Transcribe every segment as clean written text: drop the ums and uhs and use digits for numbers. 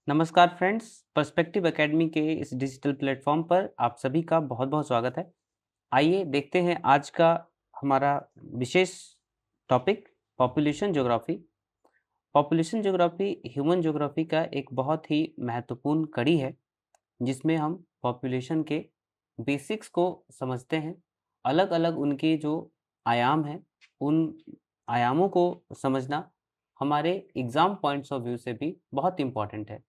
नमस्कार friends, perspective academy के इस डिजिटल प्लेटफॉर्म पर आप सभी का बहुत-बहुत स्वागत है। आइए देखते हैं आज का हमारा विशेष topic population geography. Population geography human geography का एक बहुत ही महत्वपूर्ण कड़ी है, जिसमें हम पॉपुलेशन के बेसिक्स को समझते हैं। अलग-अलग उनके जो आयाम हैं, उन आयामों को समझना हमारे एग्ज़ाम पॉइंट्स ऑफ व्यू से भी बहुत इम्पोर्टेंट है।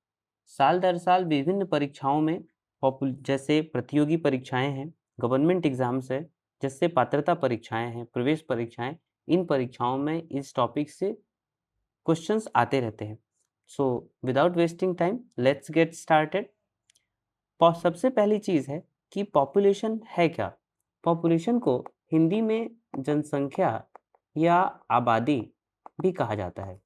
साल दर साल विभिन्न परीक्षाओं में जैसे प्रतियोगी परीक्षाएं हैं, गवर्नमेंट एग्जाम्स है, जैसे पात्रता परीक्षाएं हैं, प्रवेश परीक्षाएं, इन परीक्षाओं में इस टॉपिक से क्वेश्चंस आते रहते हैं। So without wasting time let's get started. सबसे पहली चीज़ है कि पॉपुलेशन है क्या। पॉपुलेशन को हिंदी में जनसंख्या या आबादी भी कहा जाता है।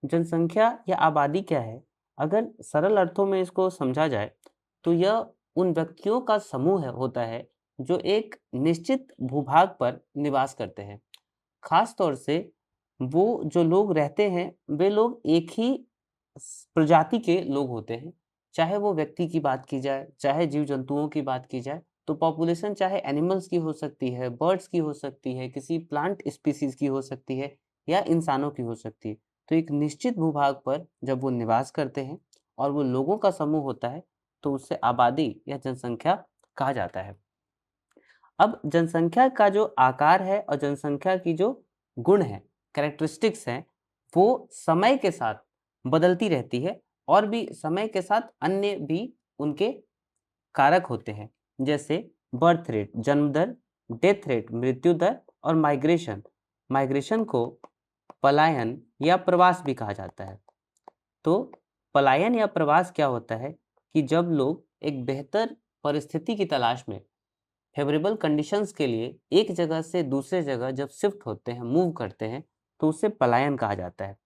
जनसंख्या या आबादी क्या है? अगर सरल अर्थों में इसको समझा जाए तो यह उन व्यक्तियों का समूह होता है जो एक निश्चित भूभाग पर निवास करते हैं। खास तौर से वो जो लोग रहते हैं वे लोग एक ही प्रजाति के लोग होते हैं। चाहे वो व्यक्ति की बात की जाए, चाहे जीव जंतुओं की बात की जाए, तो पॉपुलेशन चाहे एनिमल्स की हो सकती है, बर्ड्स की हो सकती है, किसी प्लांट स्पीसीज की हो सकती है या इंसानों की हो सकती है। तो एक निश्चित भूभाग पर जब वो निवास करते हैं और वो लोगों का समूह होता है तो उससे आबादी या जनसंख्या कहा जाता है। अब जनसंख्या का जो आकार है और जनसंख्या की जो गुण है, कैरेक्टरिस्टिक्स हैं, वो समय के साथ बदलती रहती है और भी समय के साथ अन्य भी उनके कारक होते हैं। जैसे बर्थ रेट जन्म दर, डेथ रेट मृत्यु दर और माइग्रेशन। माइग्रेशन को पलायन या प्रवास भी कहा जाता है। तो पलायन या प्रवास क्या होता है कि जब लोग एक बेहतर परिस्थिति की तलाश में फेवरेबल कंडीशंस के लिए एक जगह से दूसरे जगह जब शिफ्ट होते हैं, मूव करते हैं, तो उसे पलायन कहा जाता है।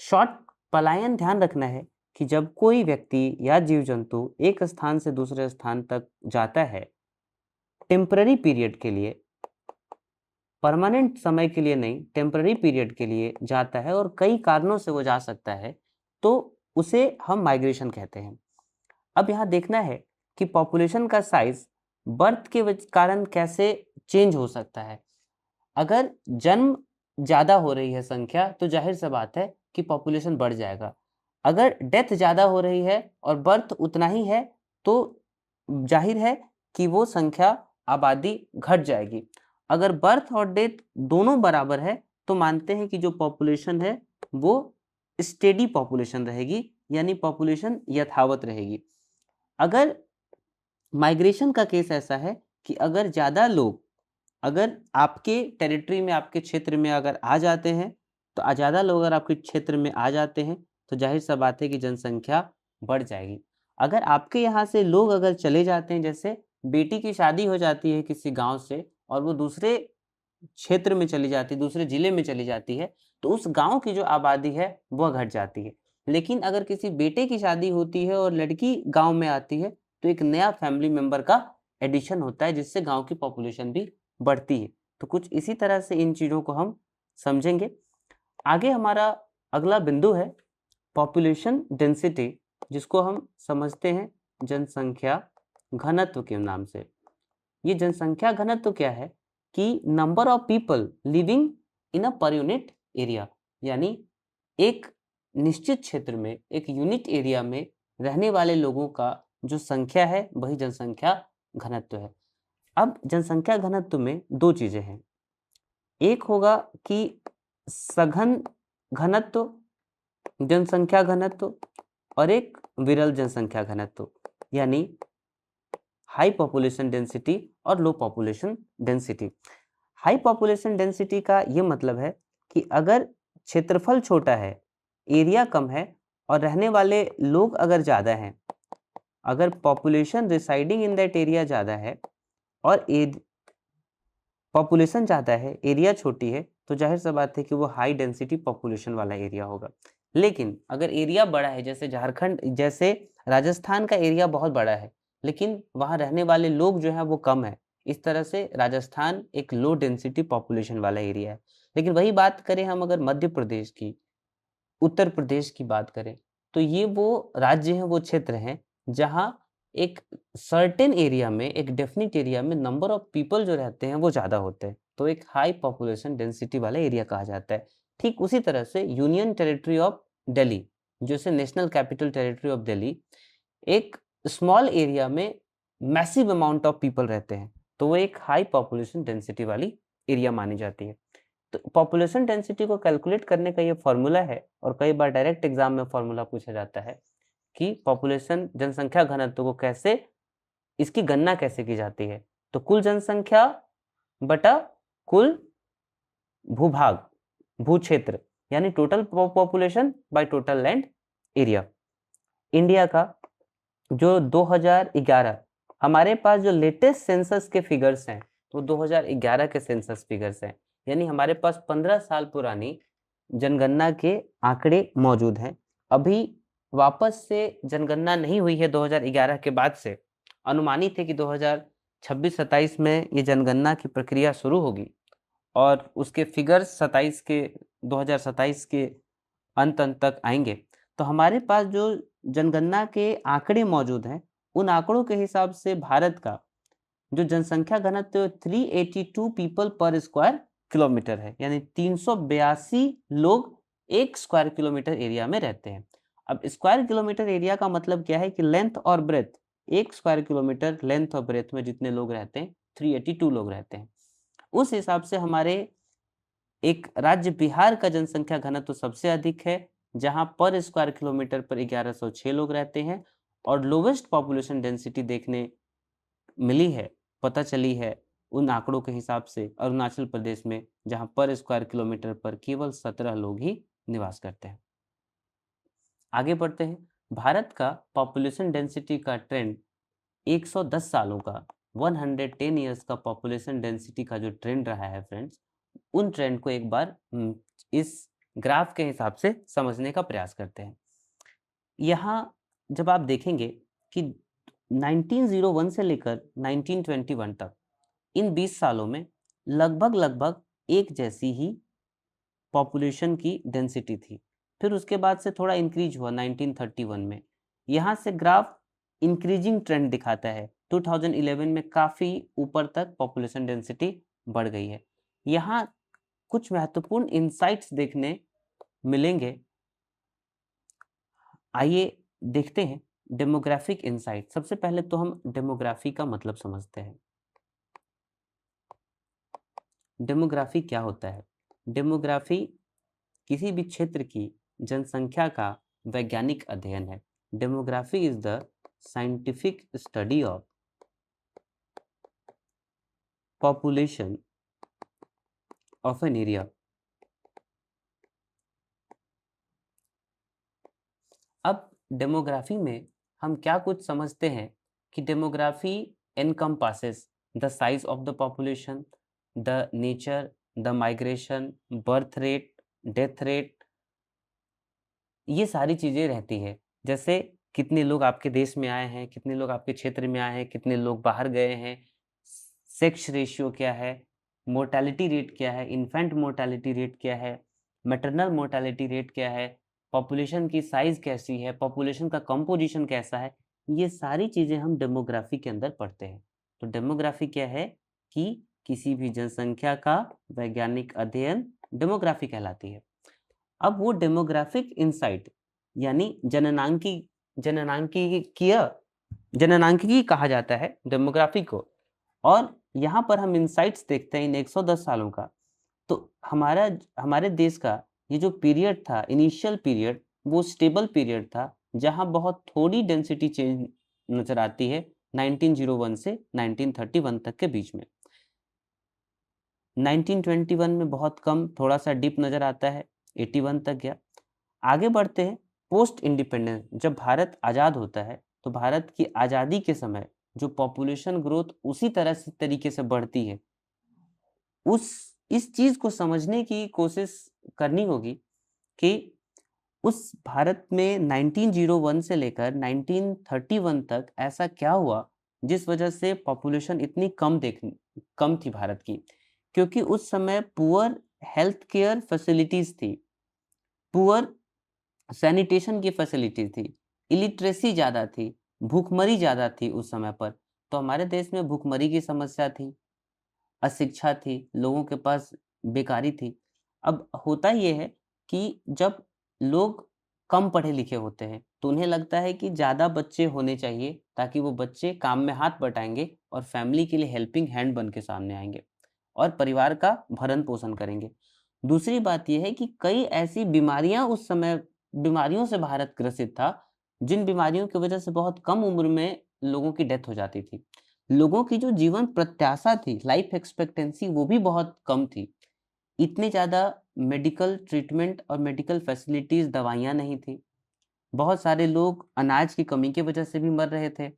शॉर्ट पलायन ध्यान रखना है कि जब कोई व्यक्ति या जीव जंतु एक स्थान से दूसरे स्थान तक जाता है टेम्पररी पीरियड के लिए, परमानेंट समय के लिए नहीं, टेम्पररी पीरियड के लिए जाता है और कई कारणों से वो जा सकता है, तो उसे हम माइग्रेशन कहते हैं। अब यहाँ देखना है कि पॉपुलेशन का साइज बर्थ के कारण कैसे चेंज हो सकता है। अगर जन्म ज़्यादा हो रही है संख्या तो जाहिर सी बात है कि पॉपुलेशन बढ़ जाएगा। अगर डेथ ज़्यादा हो रही है और बर्थ उतना ही है तो जाहिर है कि वो संख्या आबादी घट जाएगी। अगर बर्थ और डेथ दोनों बराबर है तो मानते हैं कि जो पॉपुलेशन है वो स्टेडी पॉपुलेशन रहेगी, यानी पॉपुलेशन यथावत रहेगी। अगर माइग्रेशन का केस ऐसा है कि अगर ज़्यादा लोग अगर आपके टेरिटरी में, आपके क्षेत्र में अगर आ जाते हैं, तो ज़्यादा लोग अगर आपके क्षेत्र में आ जाते हैं, तो ज़ाहिर-सा बात है कि जनसंख्या बढ़ जाएगी। अगर आपके यहाँ से लोग अगर चले जाते हैं, जैसे बेटी की शादी हो जाती है किसी गाँव से और वो दूसरे क्षेत्र में चली जाती है, दूसरे ज़िले में चली जाती है, तो उस गाँव की जो आबादी है, वह घट जाती है। लेकिन अगर किसी बेटे की शादी होती है और लड़की गाँव में आती है, तो एक नया फैमिली मेंबर का एडिशन होता है, जिससे गाँव की पॉपुलेशन भी बढ़ती है। तो कुछ इसी तरह से इन चीज़ों को हम समझेंगे। आगे हमारा अगला बिंदु है पॉपुलेशन डेंसिटी, जिसको हम समझते हैं जनसंख्या घनत्व के नाम से। ये जनसंख्या घनत्व क्या है कि number of people living in a per unit area, यानी एक निश्चित क्षेत्र में, एक यूनिट एरिया में रहने वाले लोगों का जो संख्या है वही जनसंख्या घनत्व है। अब जनसंख्या घनत्व में दो चीजें हैं। एक होगा कि सघन घनत्व, जनसंख्या घनत्व, और एक विरल जनसंख्या घनत्व, यानी हाई पॉपुलेशन डेंसिटी और low population density. High population density का ये मतलब है कि अगर क्षेत्रफल छोटा है, एरिया कम है और रहने वाले लोग अगर ज़्यादा हैं, अगर population residing in that area ज़्यादा है और पॉपुलेशन ज़्यादा है, एरिया छोटी है, तो जाहिर सी बात है कि वो हाई डेंसिटी पॉपुलेशन वाला एरिया होगा। लेकिन अगर एरिया बड़ा है, जैसे झारखंड, जैसे राजस्थान का एरिया बहुत बड़ा है, लेकिन वहाँ रहने वाले लोग जो हैं वो कम है, इस तरह से राजस्थान एक लो डेंसिटी पॉपुलेशन वाला एरिया है। लेकिन वही बात करें हम अगर मध्य प्रदेश की, उत्तर प्रदेश की बात करें, तो ये वो राज्य हैं, वो क्षेत्र हैं जहाँ एक सर्टेन एरिया में, एक डेफिनिट एरिया में नंबर ऑफ पीपल जो रहते हैं वो ज़्यादा होते हैं, तो एक हाई पॉपुलेशन डेंसिटी वाला एरिया कहा जाता है। ठीक उसी तरह से यूनियन टेरिटरी ऑफ दिल्ली, जैसे national capital territory of Delhi, एक स्मॉल एरिया में मैसिव अमाउंट ऑफ पीपल रहते हैं, तो वो एक हाई पॉपुलेशन डेंसिटी वाली एरिया मानी जाती है। तो पॉपुलेशन डेंसिटी को कैलकुलेट करने का ये फॉर्मूला है, और कई बार डायरेक्ट एग्जाम में फॉर्मूला पूछा जाता है कि पॉपुलेशन, जनसंख्या घनत्व को कैसे, इसकी गणना कैसे की जाती है। तो कुल जनसंख्या बटा कुल भूभाग, भूक्षेत्र, यानी total population by total land area. India का जो 2011 हमारे पास जो लेटेस्ट सेंसस के फिगर्स हैं, तो 2011 के सेंसस फिगर्स हैं, यानी हमारे पास 15 साल पुरानी जनगणना के आंकड़े मौजूद हैं। अभी वापस से जनगणना नहीं हुई है 2011 के बाद से, अनुमानित है कि 2026-27 में ये जनगणना की प्रक्रिया शुरू होगी, और उसके फिगर्स 2027 के अंत तक आएंगे। तो हमारे पास जो जनगणना के आंकड़े मौजूद हैं, उन आंकड़ों के हिसाब से भारत का जो जनसंख्या घनत्व 382 पीपल पर स्क्वायर किलोमीटर है, यानी 382 लोग एक स्क्वायर किलोमीटर एरिया में रहते हैं। अब स्क्वायर किलोमीटर एरिया का मतलब क्या है कि लेंथ और ब्रेथ, एक स्क्वायर किलोमीटर लेंथ और ब्रेथ में जितने लोग रहते हैं, 382 लोग रहते हैं। उस हिसाब से हमारे एक राज्य बिहार का जनसंख्या घनत्व सबसे अधिक है, जहां पर स्क्वायर किलोमीटर पर 1106 लोग रहते हैं, और लोवेस्ट पॉपुलेशन डेंसिटी देखने मिली है, पता चली है उन आंकड़ों के हिसाब से अरुणाचल प्रदेश में, जहां पर स्क्वायर किलोमीटर पर केवल 17 लोग ही निवास करते हैं। आगे बढ़ते हैं। भारत का पॉपुलेशन डेंसिटी का ट्रेंड 110 सालों का, 110 ईयर्स का पॉपुलेशन डेंसिटी का जो ट्रेंड रहा है फ्रेंड्स, उन ट्रेंड को एक बार इस ग्राफ के हिसाब से समझने का प्रयास करते हैं। यहाँ जब आप देखेंगे कि 1901 से लेकर 1921 तक, इन 20 सालों में लगभग एक जैसी ही पॉपुलेशन की डेंसिटी थी। फिर उसके बाद से थोड़ा इंक्रीज हुआ 1931 में। यहाँ से ग्राफ इंक्रीजिंग ट्रेंड दिखाता है। 2011 में काफ़ी ऊपर तक पॉपुलेशन डेंसिटी बढ़ गई है। यहाँ कुछ महत्वपूर्ण इंसाइट्स देखने मिलेंगे। आइए देखते हैं डेमोग्राफिक इंसाइट। सबसे पहले तो हम डेमोग्राफी का मतलब समझते हैं। डेमोग्राफी क्या होता है? डेमोग्राफी किसी भी क्षेत्र की जनसंख्या का वैज्ञानिक अध्ययन है। Demography is the scientific study of population of an area. अब डेमोग्राफी में हम क्या कुछ समझते हैं कि demography encompasses the size of the population, the nature, the migration, birth rate, death rate, ये सारी चीज़ें रहती है। जैसे कितने लोग आपके देश में आए हैं, कितने लोग आपके क्षेत्र में आए हैं, कितने लोग बाहर गए हैं, सेक्स रेशियो क्या है, मोर्टेलिटी रेट क्या है, इन्फेंट मोर्टेलिटी रेट क्या है, मैटरनल मोर्टेलिटी रेट क्या है, पॉपुलेशन की साइज़ कैसी है, पॉपुलेशन का कंपोजिशन कैसा है, ये सारी चीज़ें हम डेमोग्राफी के अंदर पढ़ते हैं। तो डेमोग्राफी क्या है कि किसी भी जनसंख्या का वैज्ञानिक अध्ययन डेमोग्राफी कहलाती है। अब वो डेमोग्राफिक इंसाइट यानी जननांकिकी कहा जाता है डेमोग्राफी को। और यहाँ पर हम इंसाइट्स देखते हैं इन 110 सालों का। तो हमारे देश का ये जो पीरियड था, इनिशियल पीरियड, वो स्टेबल पीरियड था, जहाँ बहुत थोड़ी डेंसिटी चेंज नजर आती है 1901 से 1931 तक के बीच में। 1921 में बहुत कम, थोड़ा सा डिप नजर आता है, 81 तक गया। आगे बढ़ते हैं। पोस्ट इंडिपेंडेंस, जब भारत आज़ाद होता है, तो भारत की आज़ादी के समय जो पॉपुलेशन ग्रोथ उसी तरीके से बढ़ती है, इस चीज़ को समझने की कोशिश करनी होगी कि उस भारत में 1901 से लेकर 1931 तक ऐसा क्या हुआ जिस वजह से पॉपुलेशन इतनी कम थी भारत की। क्योंकि उस समय पुअर हेल्थ केयर फैसिलिटीज थी, पुअर सैनिटेशन की फैसिलिटी थी, इलिटरेसी ज़्यादा थी, भूखमरी ज़्यादा थी उस समय पर। तो हमारे देश में भूखमरी की समस्या थी, अशिक्षा थी, लोगों के पास बेकारी थी। अब होता ये है कि जब लोग कम पढ़े-लिखे होते हैं, तो उन्हें लगता है कि ज़्यादा बच्चे होने चाहिए ताकि वो बच्चे काम में हाथ बटाएँगे और फैमिली के लिए हेल्पिंग हैंड बन के सामने आएँगे और परिवार का भरण-पोषण करेंगे। दूसरी बात ये है कि कई ऐसी बीमारियाँ उस समय बीमारियों से भारत ग्रसित था, जिन बीमारियों की वजह से बहुत कम उम्र में लोगों की डेथ हो जाती थी। लोगों की जो जीवन प्रत्याशा थी, लाइफ एक्सपेक्टेंसी वो भी बहुत कम थी। इतनी ज़्यादा मेडिकल ट्रीटमेंट और मेडिकल फैसिलिटीज़, दवाइयाँ नहीं थी। बहुत सारे लोग अनाज की कमी की वजह से भी मर रहे थे।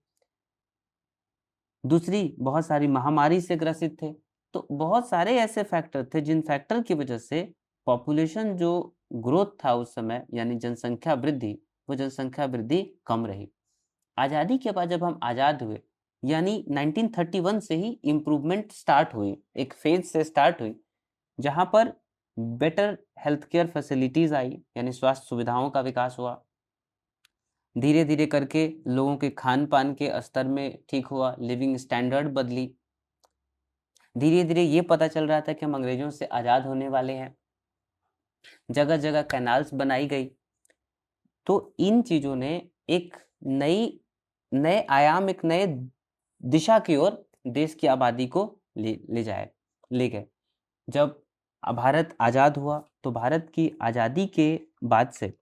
दूसरी बहुत सारी महामारी से ग्रसित थे। तो बहुत सारे ऐसे फैक्टर थे जिन फैक्टर की वजह से पॉपुलेशन जो ग्रोथ था उस समय यानी जनसंख्या वृद्धि, वो जनसंख्या वृद्धि कम रही। आज़ादी के बाद जब हम आज़ाद हुए यानी 1931 से ही इम्प्रूवमेंट स्टार्ट हुई, एक फेज़ से स्टार्ट हुई, जहाँ पर बेटर हेल्थ केयर फैसिलिटीज़ आई यानी स्वास्थ्य सुविधाओं का विकास हुआ। धीरे-धीरे करके लोगों के खान-पान के स्तर में ठीक हुआ, लिविंग स्टैंडर्ड बदली। धीरे-धीरे ये पता चल रहा था कि हम अंग्रेज़ों से आज़ाद होने वाले हैं। जगह-जगह कैनाल्स बनाई गई। तो इन चीज़ों ने एक नए आयाम, एक नए दिशा की ओर देश की आबादी को ले गए। जब भारत आज़ाद हुआ, तो भारत की आज़ादी के बाद से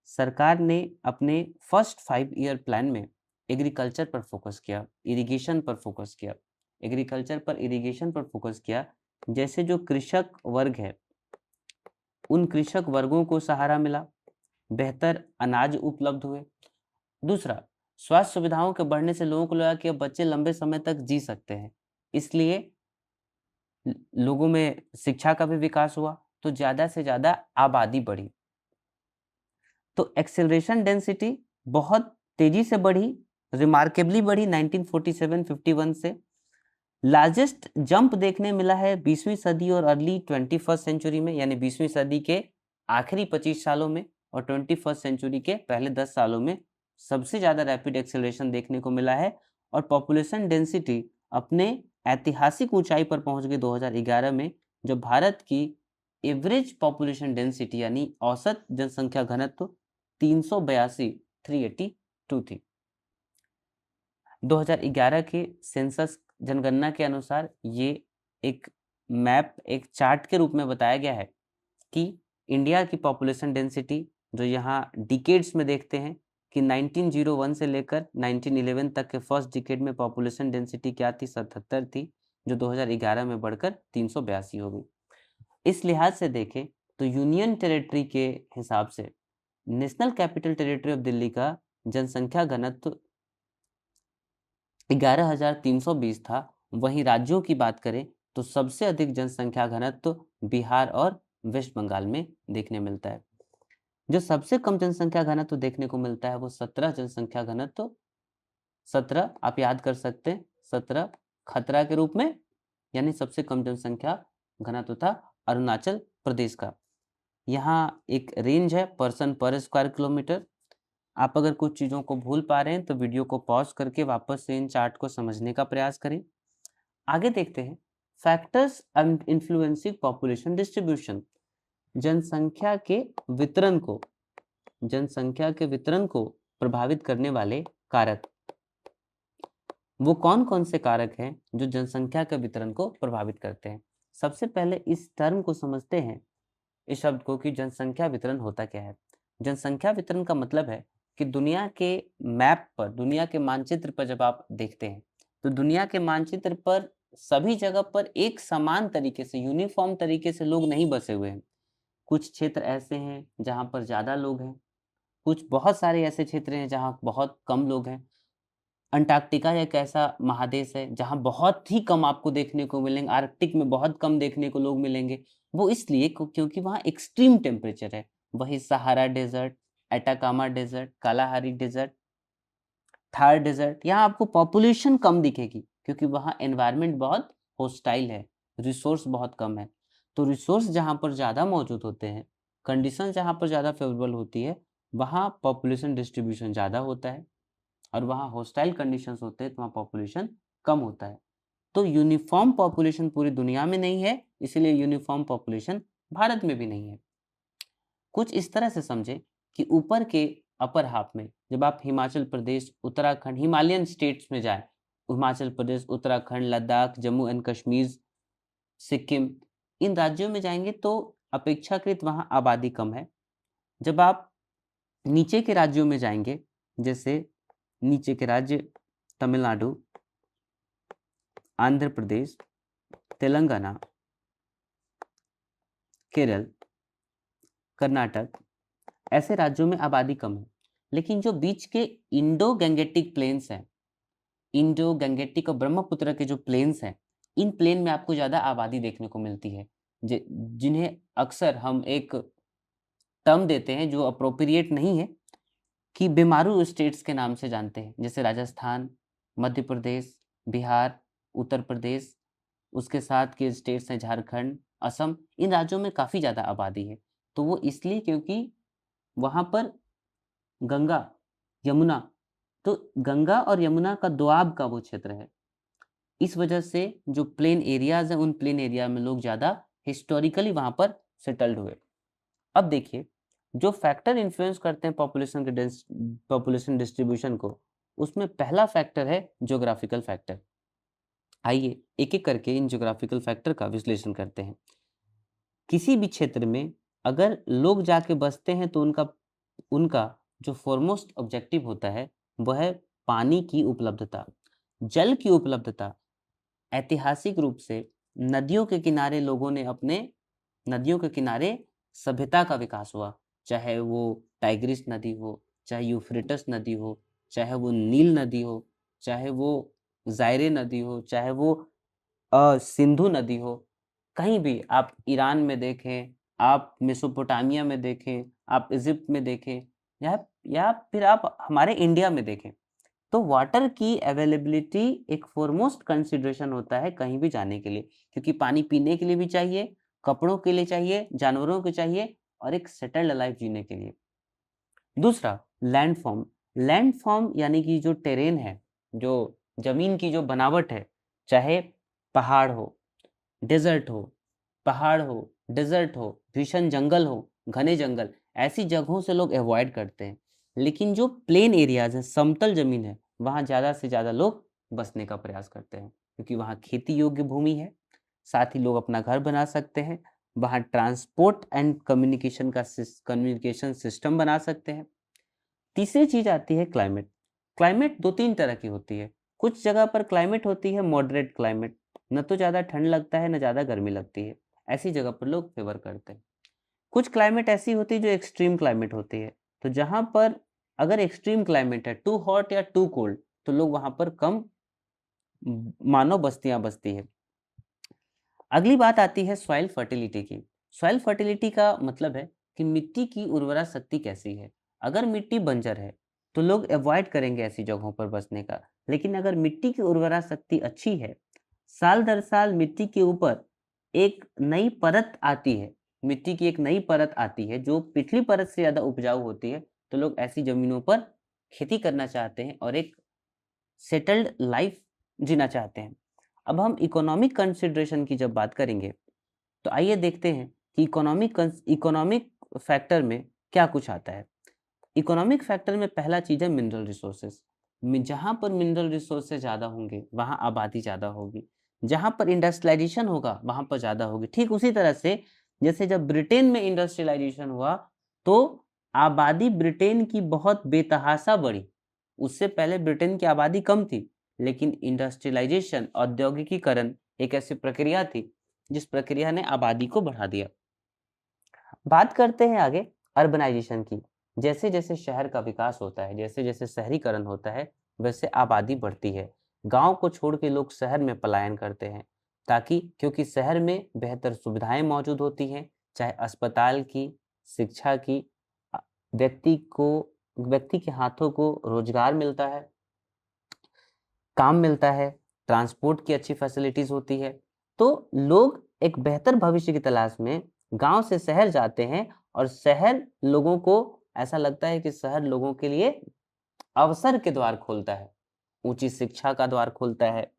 सरकार ने अपने फर्स्ट 5 ईयर प्लान में एग्रीकल्चर पर फोकस किया, इरिगेशन पर फोकस किया। एग्रीकल्चर पर, इरिगेशन पर फोकस किया। जैसे जो कृषक वर्ग है, उन कृषक वर्गों को सहारा मिला, बेहतर अनाज उपलब्ध हुए। दूसरा, स्वास्थ्य सुविधाओं के बढ़ने से लोगों को लगा कि अब बच्चे लंबे समय तक जी सकते हैं। इसलिए लोगों में शिक्षा का भी विकास हुआ, तो ज़्यादा से ज़्यादा आबादी बढ़ी। तो एक्सेलरेशन डेंसिटी बहुत तेज़ी से बढ़ी, रिमार्केबली बढ़ी 1947-51 से। लार्जेस्ट जंप देखने मिला है 20वीं सदी और अर्ली 21st सेंचुरी में, यानी 20वीं सदी के आखिरी 25 सालों में और 21st सेंचुरी के पहले 10 सालों में सबसे ज़्यादा रैपिड एक्सेलरेशन देखने को मिला है। और पॉपुलेशन डेंसिटी अपने ऐतिहासिक ऊंचाई पर पहुंच गई 2011 में, जब भारत की एवरेज पॉपुलेशन डेंसिटी यानी औसत जनसंख्या घनत्व 382 थी। 2011 के सेंसस जनगणना के अनुसार ये एक मैप, एक चार्ट के रूप में बताया गया है कि इंडिया की पॉपुलेशन डेंसिटी जो यहाँ डिकेड्स में देखते हैं कि 1901 से लेकर 1911 तक के फर्स्ट डिकेड में पॉपुलेशन डेंसिटी क्या थी, 77 थी, जो 2011 में बढ़कर 382 हो गई। इस लिहाज से देखें तो यूनियन टेरिटरी के हिसाब से national capital territory of Delhi का जनसंख्या घनत्व 11,320 था। वहीं राज्यों की बात करें तो सबसे अधिक जनसंख्या घनत्व बिहार और वेस्ट बंगाल में देखने मिलता है। जो सबसे कम जनसंख्या घनत्व देखने को मिलता है वो 17 जनसंख्या घनत्व, 17 आप याद कर सकते हैं, 17 खतरा के रूप में, यानी सबसे कम जनसंख्या घनत्व था अरुणाचल प्रदेश का। यहाँ एक रेंज है पर्सन पर स्क्वायर किलोमीटर। आप अगर कुछ चीज़ों को भूल पा रहे हैं तो वीडियो को पॉज करके वापस से इन चार्ट को समझने का प्रयास करें। आगे देखते हैं फैक्टर्स इन्फ्लुएंसिंग पॉपुलेशन डिस्ट्रीब्यूशन। जनसंख्या के वितरण को प्रभावित करने वाले कारक। वो कौन कौन से कारक हैं जो जनसंख्या के वितरण को प्रभावित करते हैं? सबसे पहले इस टर्म को समझते हैं, इस शब्द को, कि जनसंख्या वितरण होता क्या है। जनसंख्या वितरण का मतलब है कि दुनिया के मैप पर, दुनिया के मानचित्र पर जब आप देखते हैं तो दुनिया के मानचित्र पर सभी जगह पर एक समान तरीके से, यूनिफॉर्म तरीके से लोग नहीं बसे हुए हैं। कुछ क्षेत्र ऐसे हैं जहाँ पर ज़्यादा लोग हैं, कुछ बहुत सारे ऐसे क्षेत्र हैं जहाँ बहुत कम लोग हैं। अंटार्कटिका एक ऐसा महादेश है जहाँ बहुत ही कम आपको देखने को मिलेंगे, आर्कटिक में बहुत कम देखने को लोग मिलेंगे। वो इसलिए क्योंकि वहाँ एक्सट्रीम टेम्परेचर है। वही Sahara desert, Atacama desert, Kalahari desert, Thar desert, यहाँ आपको पॉपुलेशन कम दिखेगी क्योंकि वहाँ एनवायरनमेंट बहुत होस्टाइल है, रिसोर्स बहुत कम है। तो रिसोर्स जहाँ पर ज़्यादा मौजूद होते हैं, कंडीशन जहाँ पर ज़्यादा फेवरेबल होती है, वहाँ पॉपुलेशन डिस्ट्रीब्यूशन ज़्यादा होता है, और वहाँ हॉस्टाइल कंडीशंस होते हैं तो वहाँ पॉपुलेशन कम होता है। तो यूनिफॉर्म पॉपुलेशन पूरी दुनिया में नहीं है, इसलिए यूनिफॉर्म पॉपुलेशन भारत में भी नहीं है। कुछ इस तरह से समझे कि ऊपर के अपर हाफ में जब आप हिमाचल प्रदेश, उत्तराखंड, हिमालयन स्टेट्स में जाएं, हिमाचल प्रदेश, उत्तराखंड, लद्दाख, जम्मू एंड कश्मीर, सिक्किम, इन राज्यों में जाएंगे तो अपेक्षाकृत वहाँ आबादी कम है। जब आप नीचे के राज्यों में जाएंगे, जैसे नीचे के राज्य तमिलनाडु, आंध्र प्रदेश, तेलंगाना, केरल, कर्नाटक, ऐसे राज्यों में आबादी कम है। लेकिन जो बीच के इंडो गैंगेटिक प्लेन्स हैं, इंडो गैंगेटिक और ब्रह्मपुत्र के जो प्लेन्स हैं, इन प्लेन में आपको ज़्यादा आबादी देखने को मिलती है, जिन्हें अक्सर हम एक टर्म देते हैं जो अप्रोप्रिएट नहीं है, कि बीमारू स्टेट्स के नाम से जानते हैं, जैसे राजस्थान, मध्य प्रदेश, बिहार, उत्तर प्रदेश, उसके साथ के स्टेट्स हैं झारखंड, असम, इन राज्यों में काफ़ी ज़्यादा आबादी है। तो वो इसलिए क्योंकि वहाँ पर गंगा, यमुना, तो गंगा और यमुना का दोआब का वो क्षेत्र है। इस वजह से जो प्लेन एरियाज़ हैं, उन प्लेन एरिया में लोग ज़्यादा हिस्टोरिकली वहाँ पर सेटल्ड हुए। अब देखिए, जो फैक्टर इन्फ्लुएंस करते हैं पॉपुलेशन डिस्ट्रीब्यूशन को, उसमें पहला फैक्टर है ज्योग्राफिकल फैक्टर। आइए एक-एक करके इन ज्योग्राफिकल फैक्टर का विश्लेषण करते हैं। किसी भी क्षेत्र में अगर लोग जाके बसते हैं तो उनका उनका जो फॉरमोस्ट ऑब्जेक्टिव होता है वह है पानी की उपलब्धता, जल की उपलब्धता। ऐतिहासिक रूप से नदियों के किनारे लोगों ने अपने नदियों के किनारे सभ्यता का विकास हुआ, चाहे वो टाइग्रिस नदी हो, चाहे यूफ्रेटस नदी हो, चाहे वो नील नदी हो, चाहे वो जायरे नदी हो, चाहे वो सिंधु नदी हो। कहीं भी आप ईरान में देखें, आप मेसोपोटामिया में देखें, आप इजिप्ट में देखें, या फिर आप हमारे इंडिया में देखें, तो वाटर की अवेलेबिलिटी एक फॉरमोस्ट कंसिडरेशन होता है कहीं भी जाने के लिए, क्योंकि पानी पीने के लिए भी चाहिए, कपड़ों के लिए चाहिए, जानवरों को चाहिए, और एक सेटल्ड लाइफ जीने के लिए। दूसरा, लैंडफॉर्म। लैंडफॉर्म यानी कि जो टेरेन है, जो जमीन की जो बनावट है, चाहे पहाड़ हो, डेजर्ट हो, पहाड़ हो, डेजर्ट हो, भीषण जंगल हो, घने जंगल, ऐसी जगहों से लोग अवॉइड करते हैं। लेकिन जो प्लेन एरियाज है, समतल जमीन है, वहाँ ज़्यादा से ज़्यादा लोग बसने का प्रयास करते हैं, क्योंकि वहाँ खेती योग्य भूमि है, साथ ही लोग अपना घर बना सकते हैं, वहाँ ट्रांसपोर्ट एंड कम्युनिकेशन सिस्टम बना सकते हैं। तीसरी चीज़ आती है क्लाइमेट। क्लाइमेट 2-3 तरह की होती है। कुछ जगह पर क्लाइमेट होती है मॉडरेट क्लाइमेट, न तो ज़्यादा ठंड लगता है, न ज़्यादा गर्मी लगती है। ऐसी जगह पर लोग फेवर करते हैं। कुछ क्लाइमेट ऐसी होती है जो एक्सट्रीम क्लाइमेट होती है। तो जहाँ पर अगर एक्सट्रीम क्लाइमेट है, टू हॉट या टू कोल्ड, तो लोग वहाँ पर कम मानव बस्तियाँ बसती है। अगली बात आती है सॉइल फर्टिलिटी की। सॉइल फर्टिलिटी का मतलब है कि मिट्टी की उर्वरा शक्ति कैसी है। अगर मिट्टी बंजर है तो लोग अवॉइड करेंगे ऐसी जगहों पर बसने का। लेकिन अगर मिट्टी की उर्वरा शक्ति अच्छी है, साल दर साल मिट्टी के ऊपर एक नई परत आती है, मिट्टी की एक नई परत आती है जो पिछली परत से ज़्यादा उपजाऊ होती है, तो लोग ऐसी ज़मीनों पर खेती करना चाहते हैं और एक सेटल्ड लाइफ जीना चाहते हैं। अब हम इकोनॉमिक कंसिडरेशन की जब बात करेंगे, तो आइए देखते हैं कि इकोनॉमिक फैक्टर में क्या कुछ आता है। इकोनॉमिक फैक्टर में पहला चीज़ है मिनरल रिसोर्सेज। जहाँ पर मिनरल रिसोर्सेज ज़्यादा होंगे, वहाँ आबादी ज़्यादा होगी। जहाँ पर इंडस्ट्रियलाइजेशन होगा, वहाँ पर ज़्यादा होगी। ठीक उसी तरह से जैसे जब ब्रिटेन में इंडस्ट्रियलाइजेशन हुआ, तो आबादी ब्रिटेन की बहुत बेतहाशा बढ़ी। उससे पहले ब्रिटेन की आबादी कम थी, लेकिन इंडस्ट्रियलाइजेशन, औद्योगिकीकरण एक ऐसी प्रक्रिया थी, जिस प्रक्रिया ने आबादी को बढ़ा दिया। बात करते हैं आगे अर्बनाइजेशन की। जैसे-जैसे शहर का विकास होता है, जैसे-जैसे शहरीकरण होता है, वैसे आबादी बढ़ती है। गाँव को छोड़ के लोग शहर में पलायन करते हैं, ताकि क्योंकि शहर में बेहतर सुविधाएँ मौजूद होती हैं, चाहे अस्पताल की, शिक्षा की, अ, व्यक्ति के हाथों को रोज़गार मिलता है, काम मिलता है, ट्रांसपोर्ट की अच्छी फैसिलिटीज़ होती है। तो लोग एक बेहतर भविष्य की तलाश में गाँव से शहर जाते हैं और शहर लोगों को ऐसा लगता है कि शहर लोगों के लिए अवसर के द्वार खोलता है, ऊंची शिक्षा का द्वार खोलता है।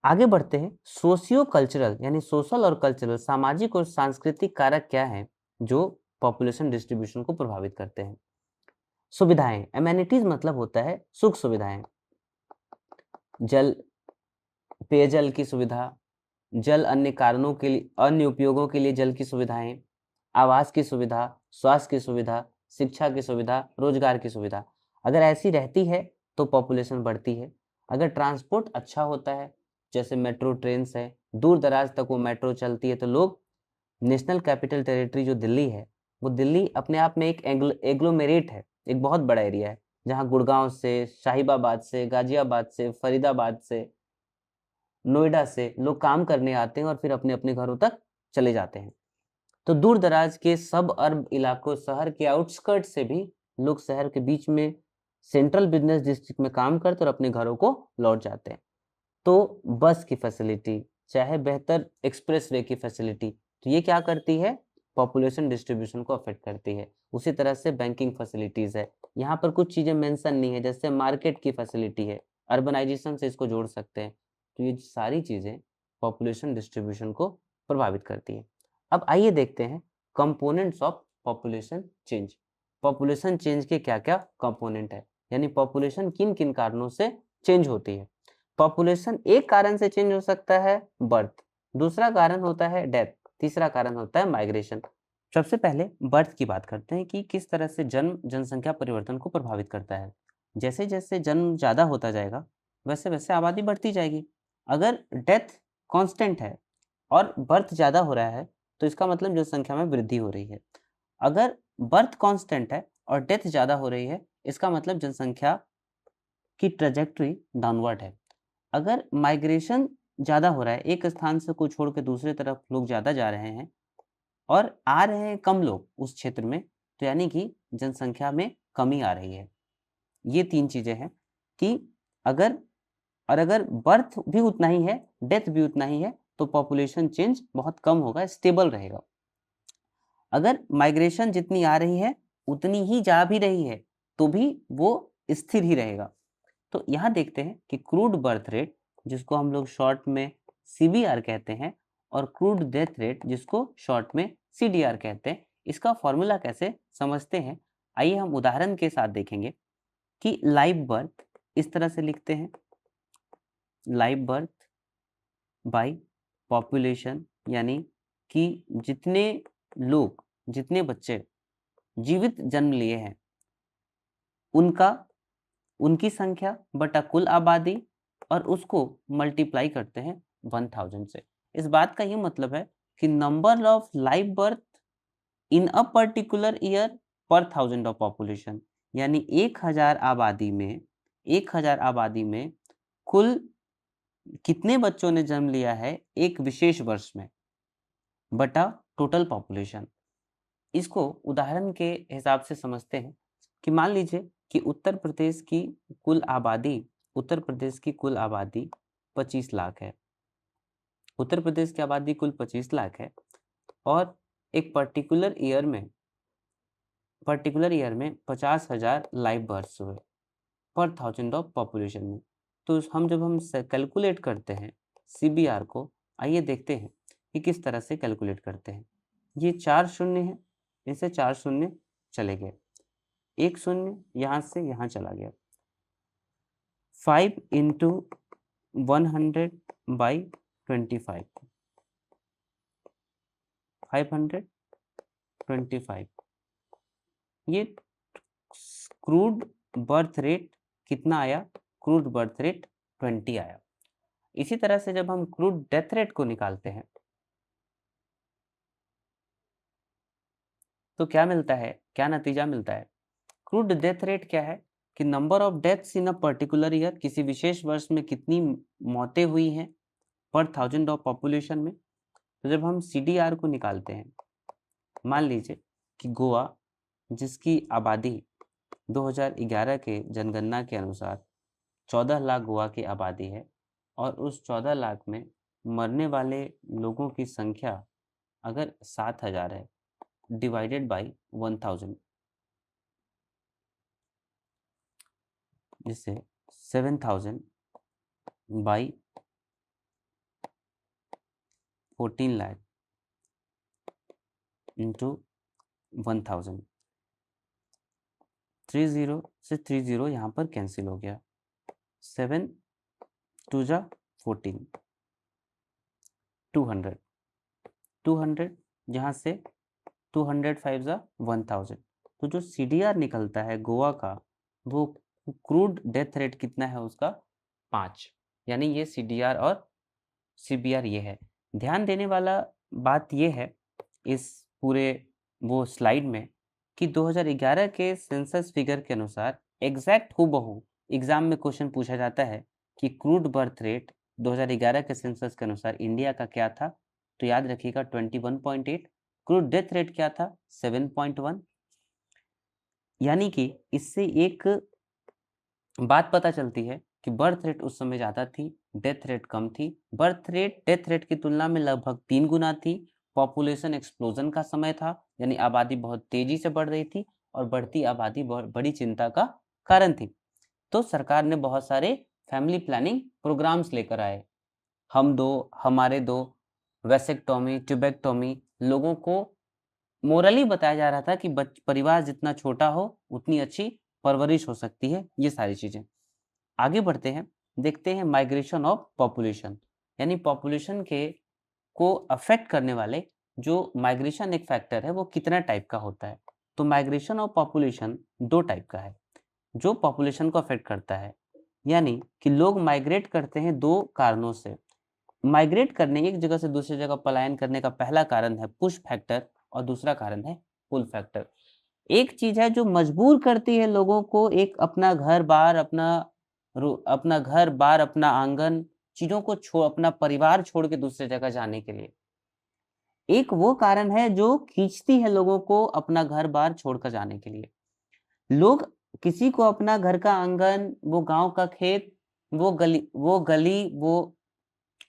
आगे बढ़ते हैं, सोशियो कल्चरल यानी सोशल और कल्चरल, सामाजिक और सांस्कृतिक कारक क्या हैं जो पॉपुलेशन डिस्ट्रीब्यूशन को प्रभावित करते हैं। सुविधाएं, एमेनिटीज मतलब होता है सुख सुविधाएं, जल, पेयजल की सुविधा, जल अन्य कारणों के लिए, अन्य उपयोगों के लिए जल की सुविधाएं, आवास की सुविधा, स्वास्थ्य की सुविधा, शिक्षा की सुविधा, रोजगार की सुविधा। अगर ऐसी रहती है तो पॉपुलेशन बढ़ती है। अगर ट्रांसपोर्ट अच्छा होता है, जैसे मेट्रो ट्रेन है, दूर दराज तक वो मेट्रो चलती है, तो लोग, नेशनल कैपिटल टेरिटरी जो दिल्ली है, वो दिल्ली अपने आप में एक एग्लोमेरेट है, एक बहुत बड़ा एरिया है, जहाँ गुड़गांव से, शाहिबाबाद से, गाजियाबाद से, फरीदाबाद से, नोएडा से लोग काम करने आते हैं और फिर अपने अपने घरों तक चले जाते हैं। तो दूर दराज के सब अर्ब इलाकों, शहर के आउटस्कर्ट से भी लोग शहर के बीच में सेंट्रल बिजनेस डिस्ट्रिक्ट में काम करते और अपने घरों को लौट जाते हैं। तो बस की फैसिलिटी, चाहे बेहतर एक्सप्रेसवे की फैसिलिटी, तो ये क्या करती है, पॉपुलेशन डिस्ट्रीब्यूशन को अफेक्ट करती है। उसी तरह से बैंकिंग फैसिलिटीज है, यहाँ पर कुछ चीजें मेंशन नहीं है, जैसे मार्केट की फैसिलिटी है, अर्बनाइजेशन से इसको जोड़ सकते हैं। तो ये सारी चीजें पॉपुलेशन डिस्ट्रीब्यूशन को प्रभावित करती है। अब आइए देखते हैं components of population change. Population change के क्या क्या कंपोनेंट है, यानी पॉपुलेशन किन किन कारणों से चेंज होती है। पॉपुलेशन एक कारण से चेंज हो सकता है, बर्थ, दूसरा कारण होता है डेथ, तीसरा कारण होता है माइग्रेशन। सबसे पहले बर्थ की बात करते हैं कि किस तरह से जन्म जनसंख्या परिवर्तन को प्रभावित करता है। जैसे जैसे जन्म ज़्यादा होता जाएगा, वैसे वैसे आबादी बढ़ती जाएगी। अगर डेथ कांस्टेंट है और बर्थ ज़्यादा हो रहा है, तो इसका मतलब जनसंख्या में वृद्धि हो रही है। अगर बर्थ कांस्टेंट है और डेथ ज़्यादा हो रही है, इसका मतलब जनसंख्या की ट्रेजेक्टरी डाउनवर्ड है। अगर माइग्रेशन ज़्यादा हो रहा है, एक स्थान से को छोड़ के दूसरे तरफ लोग ज़्यादा जा रहे हैं और आ रहे हैं कम लोग उस क्षेत्र में, तो यानी कि जनसंख्या में कमी आ रही है। ये तीन चीज़ें हैं कि अगर अगर बर्थ भी उतना ही है, डेथ भी उतना ही है, तो पॉपुलेशन चेंज बहुत कम होगा, स्टेबल रहेगा। अगर माइग्रेशन जितनी आ रही है उतनी ही जा भी रही है, तो भी वो स्थिर ही रहेगा। तो यहाँ देखते हैं कि क्रूड बर्थ रेट, जिसको हम लोग शॉर्ट में सीबीआर कहते हैं, और क्रूड डेथ रेट, जिसको शॉर्ट में सीडीआर कहते हैं, इसका फॉर्मूला कैसे समझते हैं, आइए हम उदाहरण के साथ देखेंगे कि लाइव बर्थ इस तरह से लिखते हैं, लाइव बर्थ बाय पॉपुलेशन, यानी कि जितने लोग, जितने बच्चे जीवित जन्म लिए हैं, उनका, उनकी संख्या बटा कुल आबादी, और उसको मल्टीप्लाई करते हैं 1000 से। इस बात का ये मतलब है कि number of live birth in a particular year पर 1000 ऑफ पॉपुलेशन, यानी 1000 आबादी में, 1000 आबादी में कुल कितने बच्चों ने जन्म लिया है एक विशेष वर्ष में, बटा टोटल पॉपुलेशन। इसको उदाहरण के हिसाब से समझते हैं कि मान लीजिए कि उत्तर प्रदेश की कुल आबादी, उत्तर प्रदेश की कुल आबादी 25 लाख है। उत्तर प्रदेश की आबादी कुल 25 लाख है और एक पर्टिकुलर ईयर में 50,000 लाइव बर्थ्स हुए पर 1000 ऑफ पॉपुलेशन में। तो हम कैलकुलेट करते हैं सीबीआर को, आइए देखते हैं कि किस तरह से कैलकुलेट करते हैं। ये 4 शून्य है, इसे 4 शून्य चले गए, एक शून्य यहाँ से यहाँ चला गया। 5 इंटू 100 बाई 25, 525। ये क्रूड बर्थ रेट कितना आया, क्रूड बर्थ रेट 20 आया। इसी तरह से जब हम क्रूड डेथ रेट को निकालते हैं, तो क्या मिलता है, क्या नतीजा मिलता है। क्रूड डेथ रेट क्या है कि number of deaths in a particular year, किसी विशेष वर्ष में कितनी मौतें हुई हैं पर 1000 ऑफ पॉपुलेशन में। तो जब हम सीडीआर को निकालते हैं, मान लीजिए कि गोवा, जिसकी आबादी 2011 के जनगणना के अनुसार 14 लाख गोवा की आबादी है, और उस 14 लाख में मरने वाले लोगों की संख्या अगर 7000 है, डिवाइडेड बाई 1000, जिससे 7000 बाई 14 लाख इंटू 1000। 30 से 30 यहाँ पर कैंसिल हो गया, 7 2 जा 14, 200, 200 यहाँ से 200 5 जा 1000। तो जो CDR निकलता है गोवा का, वो क्रूड डेथ रेट कितना है उसका 5, यानी ये CDR और CBR ये है। ध्यान देने वाला बात ये है इस पूरे वो स्लाइड में कि 2011 के सेंसस फिगर के अनुसार एग्जैक्ट हूबहू एग्जाम में क्वेश्चन पूछा जाता है कि क्रूड बर्थ रेट 2011 के सेंसस के अनुसार इंडिया का क्या था, तो याद रखिएगा 21.8। क्रूड डेथ रेट क्या था 7.1। यानी कि इससे एक बात पता चलती है कि बर्थ रेट उस समय ज़्यादा थी, डेथ रेट कम थी। बर्थ रेट डेथ रेट की तुलना में लगभग 3 गुना थी। पॉपुलेशन एक्सप्लोजन का समय था, यानी आबादी बहुत तेजी से बढ़ रही थी और बढ़ती आबादी बड़ी चिंता का कारण थी। तो सरकार ने बहुत सारे फैमिली प्लानिंग प्रोग्राम्स लेकर आए। हम दो, हमारे दो, वैसेक्टोमी, ट्यूबेक्टोमी, लोगों को मोरली बताया जा रहा था कि परिवार जितना छोटा हो उतनी अच्छी परवरिश हो सकती है। ये सारी चीज़ें आगे बढ़ते हैं, देखते हैं माइग्रेशन ऑफ पॉपुलेशन, यानी पॉपुलेशन के को अफेक्ट करने वाले जो माइग्रेशन एक फैक्टर है वो कितना टाइप का होता है। तो माइग्रेशन ऑफ पॉपुलेशन 2 टाइप का है जो पॉपुलेशन को अफेक्ट करता है, यानी कि लोग माइग्रेट करते हैं 2 कारणों से। माइग्रेट करने, एक जगह से दूसरी जगह पलायन करने का पहला कारण है पुश फैक्टर और दूसरा कारण है पुल फैक्टर। एक चीज है जो मजबूर करती है लोगों को एक अपना घर बार, अपना घर बार, अपना आंगन, चीजों को अपना परिवार छोड़ के दूसरे जगह जाने के लिए। एक वो कारण है जो खींचती है लोगों को अपना घर बार छोड़कर जाने के लिए। लोग किसी को अपना घर का आंगन, वो गांव का खेत,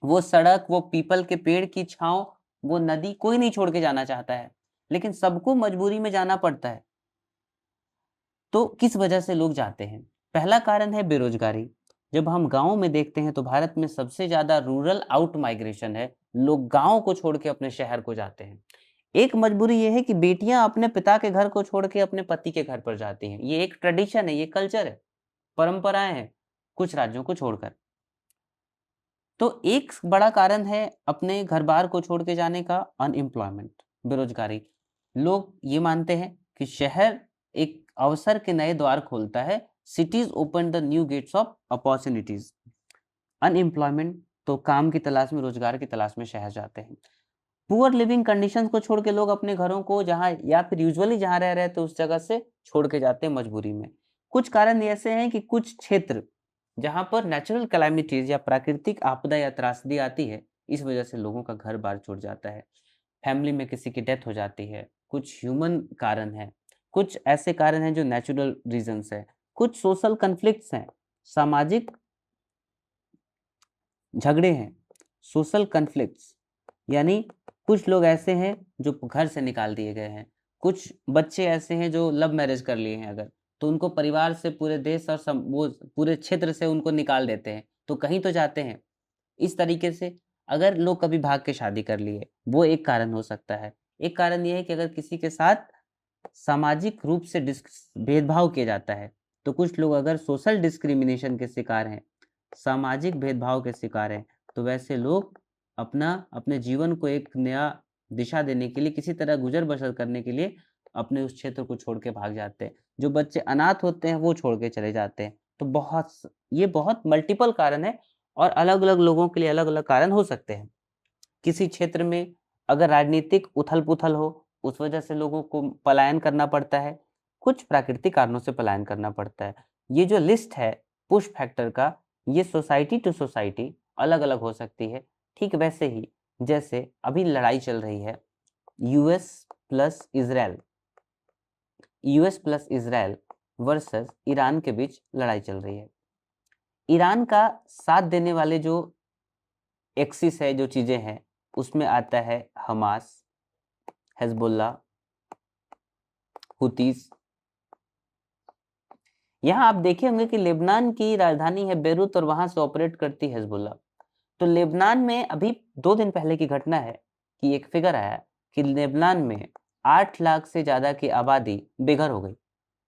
वो सड़क, वो पीपल के पेड़ की छांव, वो नदी, कोई नहीं छोड़ के जाना चाहता है, लेकिन सबको मजबूरी में जाना पड़ता है। तो किस वजह से लोग जाते हैं? पहला कारण है बेरोजगारी। जब हम गाँव में देखते हैं तो भारत में सबसे ज्यादा रूरल आउट माइग्रेशन है, लोग गाँव को छोड़ के अपने शहर को जाते हैं। एक मजबूरी ये है कि बेटियां अपने पिता के घर को छोड़ के अपने पति के घर पर जाती हैं। ये एक ट्रेडिशन है, ये कल्चर है, परंपराएं हैं कुछ राज्यों को छोड़कर। तो एक बड़ा कारण है अपने घर बार को छोड़ के जाने का अनएम्प्लॉयमेंट, बेरोजगारी। लोग ये मानते हैं कि शहर एक अवसर के नए द्वार खोलता है, cities open the new gates of opportunities. Unemployment, तो काम की तलाश में, रोजगार की तलाश में शहर जाते हैं। पुअर लिविंग कंडीशंस को छोड़ के लोग अपने घरों को, जहां या फिर यूजुअली जहां रह रहे थे उस जगह से छोड़ के जाते हैं मजबूरी में। कुछ कारण ऐसे हैं कि कुछ क्षेत्र जहां पर नेचुरल कैलामिटीज या प्राकृतिक आपदा या त्रासदी आती है, इस वजह से लोगों का घर बार छूट जाता है। फैमिली में किसी की डेथ हो जाती है, कुछ ह्यूमन कारण है, कुछ ऐसे कारण हैं जो नेचुरल रीजंस है, कुछ सोशल कन्फ्लिक्ट्स हैं, सामाजिक झगड़े हैं, सोशल कन्फ्लिक्ट्स, यानी कुछ लोग ऐसे हैं जो घर से निकाल दिए गए हैं, कुछ बच्चे ऐसे हैं जो लव मैरिज कर लिए हैं अगर, तो उनको परिवार से, पूरे देश और वो पूरे क्षेत्र से उनको निकाल देते हैं, तो कहीं तो जाते हैं। इस तरीके से अगर लोग कभी भाग के शादी कर लिए, वो एक कारण हो सकता है। एक कारण ये है कि अगर किसी के साथ सामाजिक रूप से भेदभाव किया जाता है, तो कुछ लोग अगर सोशल डिस्क्रिमिनेशन के शिकार हैं, सामाजिक भेदभाव के शिकार हैं, तो वैसे लोग अपने जीवन को एक नया दिशा देने के लिए, किसी तरह गुजर बसर करने के लिए अपने उस क्षेत्र को छोड़ के भाग जाते हैं। जो बच्चे अनाथ होते हैं वो छोड़ के चले जाते हैं। तो ये बहुत मल्टीपल कारण है और अलग अलग लोगों के लिए अलग अलग कारण हो सकते हैं। किसी क्षेत्र में अगर राजनीतिक उथल पुथल हो, उस वजह से लोगों को पलायन करना पड़ता है, कुछ प्राकृतिक कारणों से पलायन करना पड़ता है। ये जो लिस्ट है पुश फैक्टर का, ये सोसाइटी टू सोसाइटी अलग अलग हो सकती है। ठीक वैसे ही जैसे अभी लड़ाई चल रही है US plus Israel, US plus Israel versus Iran के बीच लड़ाई चल रही है। ईरान का साथ देने वाले जो एक्सिस है, जो चीजें हैं, उसमें आता है हमास, हिजबुल्लाह, हुतीस। यहाँ आप देखे होंगे कि लेबनान की राजधानी है बेरूत और वहां से ऑपरेट करती है हिजबुल्लाह। तो लेबनान में अभी 2 दिन पहले की घटना है कि एक फिगर आया कि लेबनान में 8 लाख से ज्यादा की आबादी बेघर हो गई।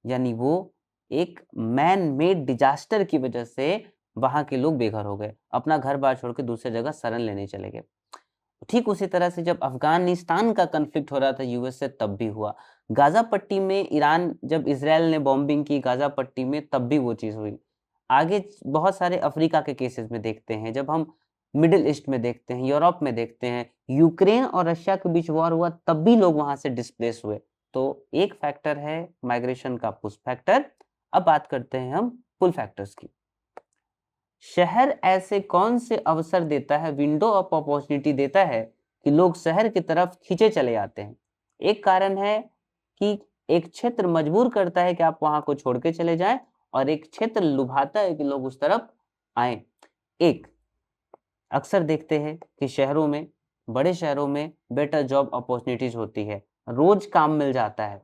यानी वो एक मैन मेड डिजास्टर की वजह से वहां के लोग बेघर हो गए, अपना घर बार छोड़ के दूसरी जगह शरण लेने चले गए। ठीक उसी तरह से जब अफगानिस्तान का कन्फ्लिक्ट हो रहा था यूएस से, तब भी हुआ। गाजा पट्टी में ईरान, जब इसराइल ने बॉम्बिंग की गाजा पट्टी में, तब भी वो चीज हुई। आगे बहुत सारे अफ्रीका के केसेस में देखते हैं, जब हम मिडिल ईस्ट में देखते हैं, यूरोप में देखते हैं, यूक्रेन और रशिया के बीच वॉर हुआ तब भी लोग वहां से डिस्प्लेस हुए। तो एक फैक्टर है माइग्रेशन का पुश फैक्टर। अब बात करते हैं हम पुल फैक्टर्स की। शहर ऐसे कौन से अवसर देता है, विंडो ऑफ अपॉर्चुनिटी देता है कि लोग शहर की तरफ खींचे चले आते हैं। एक कारण है कि एक क्षेत्र मजबूर करता है कि आप वहां को छोड़ के चले जाएं, और एक क्षेत्र लुभाता है कि लोग उस तरफ आए। एक अक्सर देखते हैं कि शहरों में, बड़े शहरों में बेटर जॉब अपॉर्चुनिटीज होती है, रोज काम मिल जाता है।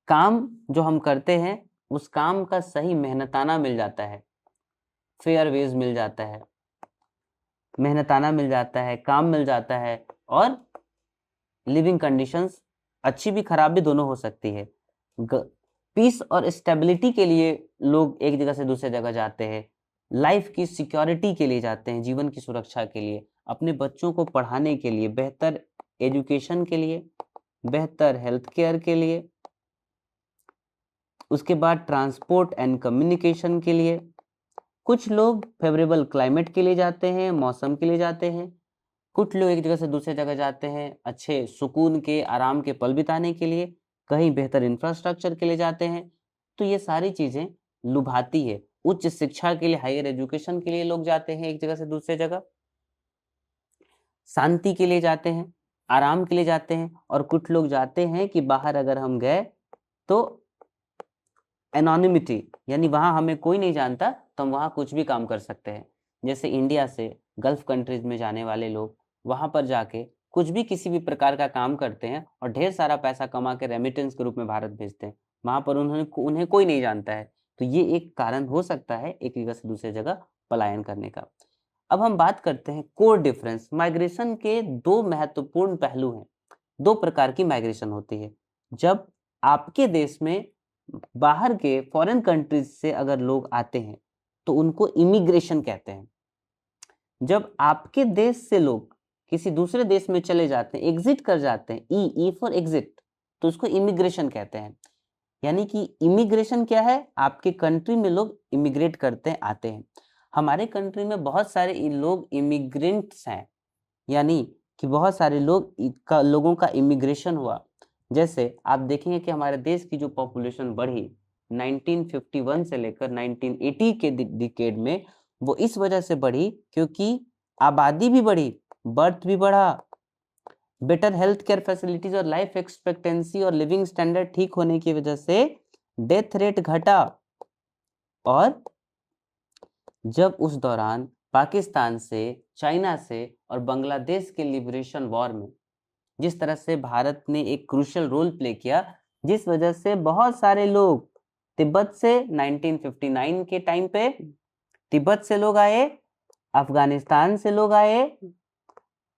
काम जो हम करते हैं उस काम का सही मेहनताना मिल जाता है, फेयर वेज मिल जाता है, मेहनताना मिल जाता है, काम मिल जाता है, और लिविंग कंडीशंस अच्छी भी खराब भी दोनों हो सकती है। पीस और स्टेबिलिटी के लिए लोग एक जगह से दूसरी जगह जाते हैं, लाइफ की सिक्योरिटी के लिए जाते हैं, जीवन की सुरक्षा के लिए, अपने बच्चों को पढ़ाने के लिए, बेहतर एजुकेशन के लिए, बेहतर हेल्थ केयर के लिए, उसके बाद ट्रांसपोर्ट एंड कम्युनिकेशन के लिए। कुछ लोग फेवरेबल क्लाइमेट के लिए जाते हैं, मौसम के लिए जाते हैं। कुछ लोग एक जगह से दूसरी जगह जाते हैं अच्छे सुकून के, आराम के पल बिताने के लिए, कहीं बेहतर इंफ्रास्ट्रक्चर के लिए जाते हैं। तो ये सारी चीजें लुभाती है। उच्च शिक्षा के लिए, हायर एजुकेशन के लिए लोग जाते हैं एक जगह से दूसरी जगह, शांति के लिए जाते हैं, आराम के लिए जाते हैं। और कुछ लोग जाते हैं कि बाहर अगर हम गए तो एनोनिमिटी, यानी वहां हमें कोई नहीं जानता तो हम वहां कुछ भी काम कर सकते हैं। जैसे इंडिया से गल्फ कंट्रीज में जाने वाले लोग वहां पर जाके कुछ भी किसी भी प्रकार का काम करते हैं और ढेर सारा पैसा कमा के रेमिटेंस के रूप में भारत भेजते हैं। वहां पर उन्हें कोई नहीं जानता है। तो ये एक कारण हो सकता है एक जगह से दूसरी जगह पलायन करने का। अब हम बात करते हैं कोर डिफरेंस। माइग्रेशन के 2 महत्वपूर्ण पहलू हैं। 2 प्रकार की माइग्रेशन होती है। जब आपके देश में बाहर के फॉरेन कंट्रीज से अगर लोग आते हैं तो उनको इमिग्रेशन कहते हैं। जब आपके देश से लोग किसी दूसरे देश में चले जाते हैं, एग्जिट कर जाते हैं, ई फॉर एग्जिट, तो उसको इमिग्रेशन कहते हैं। यानी कि इमिग्रेशन क्या है, आपके कंट्री में लोग इमिग्रेट करते हैं, आते हैं। हमारे कंट्री में बहुत सारे लोग इमिग्रेंट्स हैं, यानी कि बहुत सारे लोगों का इमिग्रेशन हुआ। जैसे आप देखेंगे कि हमारे देश की जो पॉपुलेशन बढ़ी 1951 से लेकर 1980 के डिकेड में, वो इस वजह से बढ़ी क्योंकि आबादी भी बढ़ी, बर्थ भी बढ़ा, बेटर हेल्थ केयर फैसिलिटीज और लाइफ एक्सपेक्टेंसी और लिविंग स्टैंडर्ड ठीक होने की वजह से डेथ रेट घटा। और जब उस दौरान पाकिस्तान से, चाइना से और बांग्लादेश के लिबरेशन वॉर में जिस तरह से भारत ने एक क्रूशियल रोल प्ले किया, जिस वजह से बहुत सारे लोग तिब्बत से 1959 के टाइम पे तिब्बत से लोग आए, अफगानिस्तान से लोग आए।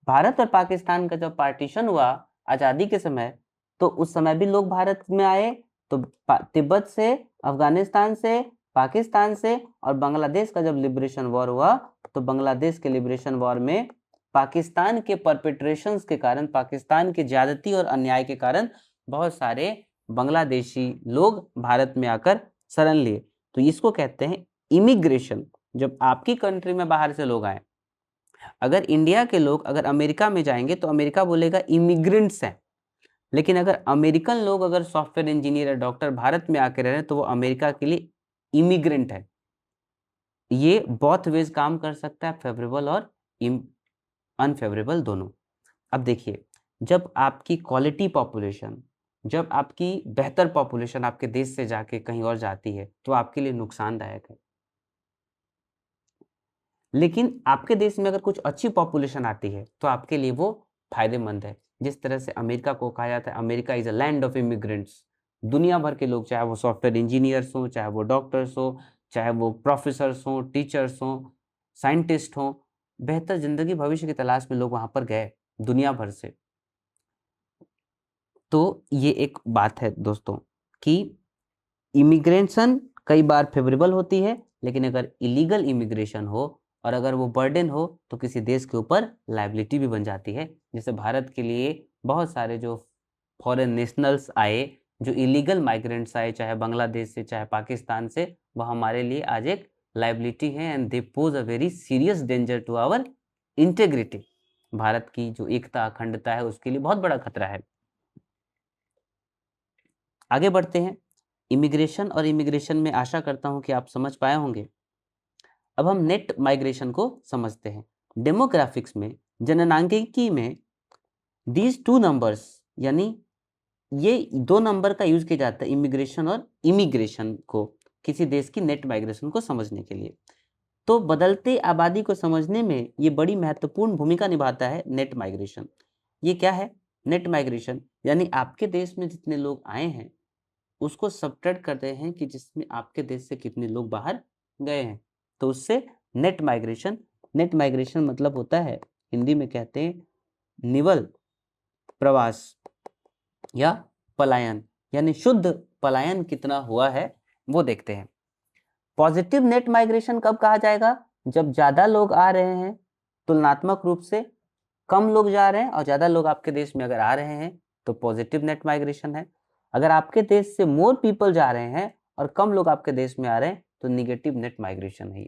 भारत और पाकिस्तान का जब पार्टीशन हुआ आजादी के समय, तो उस समय भी लोग भारत में आए। तो तिब्बत से, अफगानिस्तान से, पाकिस्तान से और बांग्लादेश का जब लिबरेशन वॉर हुआ, तो बांग्लादेश के लिबरेशन वॉर में पाकिस्तान के परपेट्रेशंस के कारण, पाकिस्तान की ज्यादती और अन्याय के कारण बहुत सारे बांग्लादेशी लोग भारत में आकर शरण लिए। तो इसको कहते हैं इमिग्रेशन। जब आपकी कंट्री में बाहर से लोग आए, अगर इंडिया के लोग अगर अमेरिका में जाएंगे तो अमेरिका बोलेगा इमिग्रेंट्स हैं, लेकिन अगर अमेरिकन लोग अगर सॉफ्टवेयर इंजीनियर या डॉक्टर भारत में आकर रह रहे हैं तो वो अमेरिका के लिए इमिग्रेंट है। ये बोथ वेज काम कर सकता है, फेवरेबल और अनफेवरेबल दोनों। अब देखिए, जब आपकी क्वालिटी पॉपुलेशन, जब आपकी बेहतर पॉपुलेशन आपके देश से जाके कहीं और जाती है तो आपके लिए नुकसानदायक है। लेकिन आपके देश में अगर कुछ अच्छी पॉपुलेशन आती है तो आपके लिए वो फायदेमंद है। जिस तरह से अमेरिका को कहा जाता है America is a land of immigrants, दुनिया भर के लोग, चाहे वो सॉफ्टवेयर इंजीनियर्स हों, चाहे वो डॉक्टर्स हो, चाहे वो प्रोफेसर्स हों, टीचर्स हों, साइंटिस्ट हों, बेहतर ज़िंदगी भविष्य की तलाश में लोग वहाँ पर गए दुनिया भर से। तो ये एक बात है दोस्तों कि इमिग्रेशन कई बार फेवरेबल होती है, लेकिन अगर इलीगल इमिग्रेशन हो और अगर वो बर्डन हो तो किसी देश के ऊपर लायबिलिटी भी बन जाती है। जैसे भारत के लिए बहुत सारे जो फॉरेन नेशनल्स आए, जो इलीगल माइग्रेंट्स आए, चाहे बांग्लादेश से चाहे पाकिस्तान से, वह हमारे लिए आज एक लायबिलिटी है and they pose a very serious danger to our integrity. Bharat की जो एकता अखंडता है उसके लिए बहुत बड़ा खतरा है। आगे बढ़ते हैं। इमिग्रेशन और इमिग्रेशन में आशा करता हूं कि आप समझ पाए होंगे। अब हम नेट माइग्रेशन को समझते हैं। डेमोग्राफिक्स में, जननांकिकी में दीज टू नंबर्स, यानी ये दो नंबर का यूज किया जाता है इमिग्रेशन और इमिग्रेशन को, किसी देश की नेट माइग्रेशन को समझने के लिए। तो बदलते आबादी को समझने में ये बड़ी महत्वपूर्ण भूमिका निभाता है नेट माइग्रेशन। ये क्या है नेट माइग्रेशन? यानी आपके देश में जितने लोग आए हैं उसको सब्ट्रैक्ट करते हैं कि जिसमें आपके देश से कितने लोग बाहर गए हैं, तो उससे नेट माइग्रेशन मतलब होता है, हिंदी में कहते हैं निवल प्रवास या पलायन, यानी शुद्ध पलायन कितना हुआ है वो देखते हैं। पॉजिटिव नेट माइग्रेशन कब कहा जाएगा? जब ज्यादा लोग आ रहे हैं, तुलनात्मक रूप से कम लोग जा रहे हैं और ज्यादा लोग आपके देश में अगर आ रहे हैं तो पॉजिटिव नेट माइग्रेशन है। अगर आपके देश से मोर पीपल जा रहे हैं और कम लोग आपके देश में आ रहे हैं तो निगेटिव नेट माइग्रेशन है।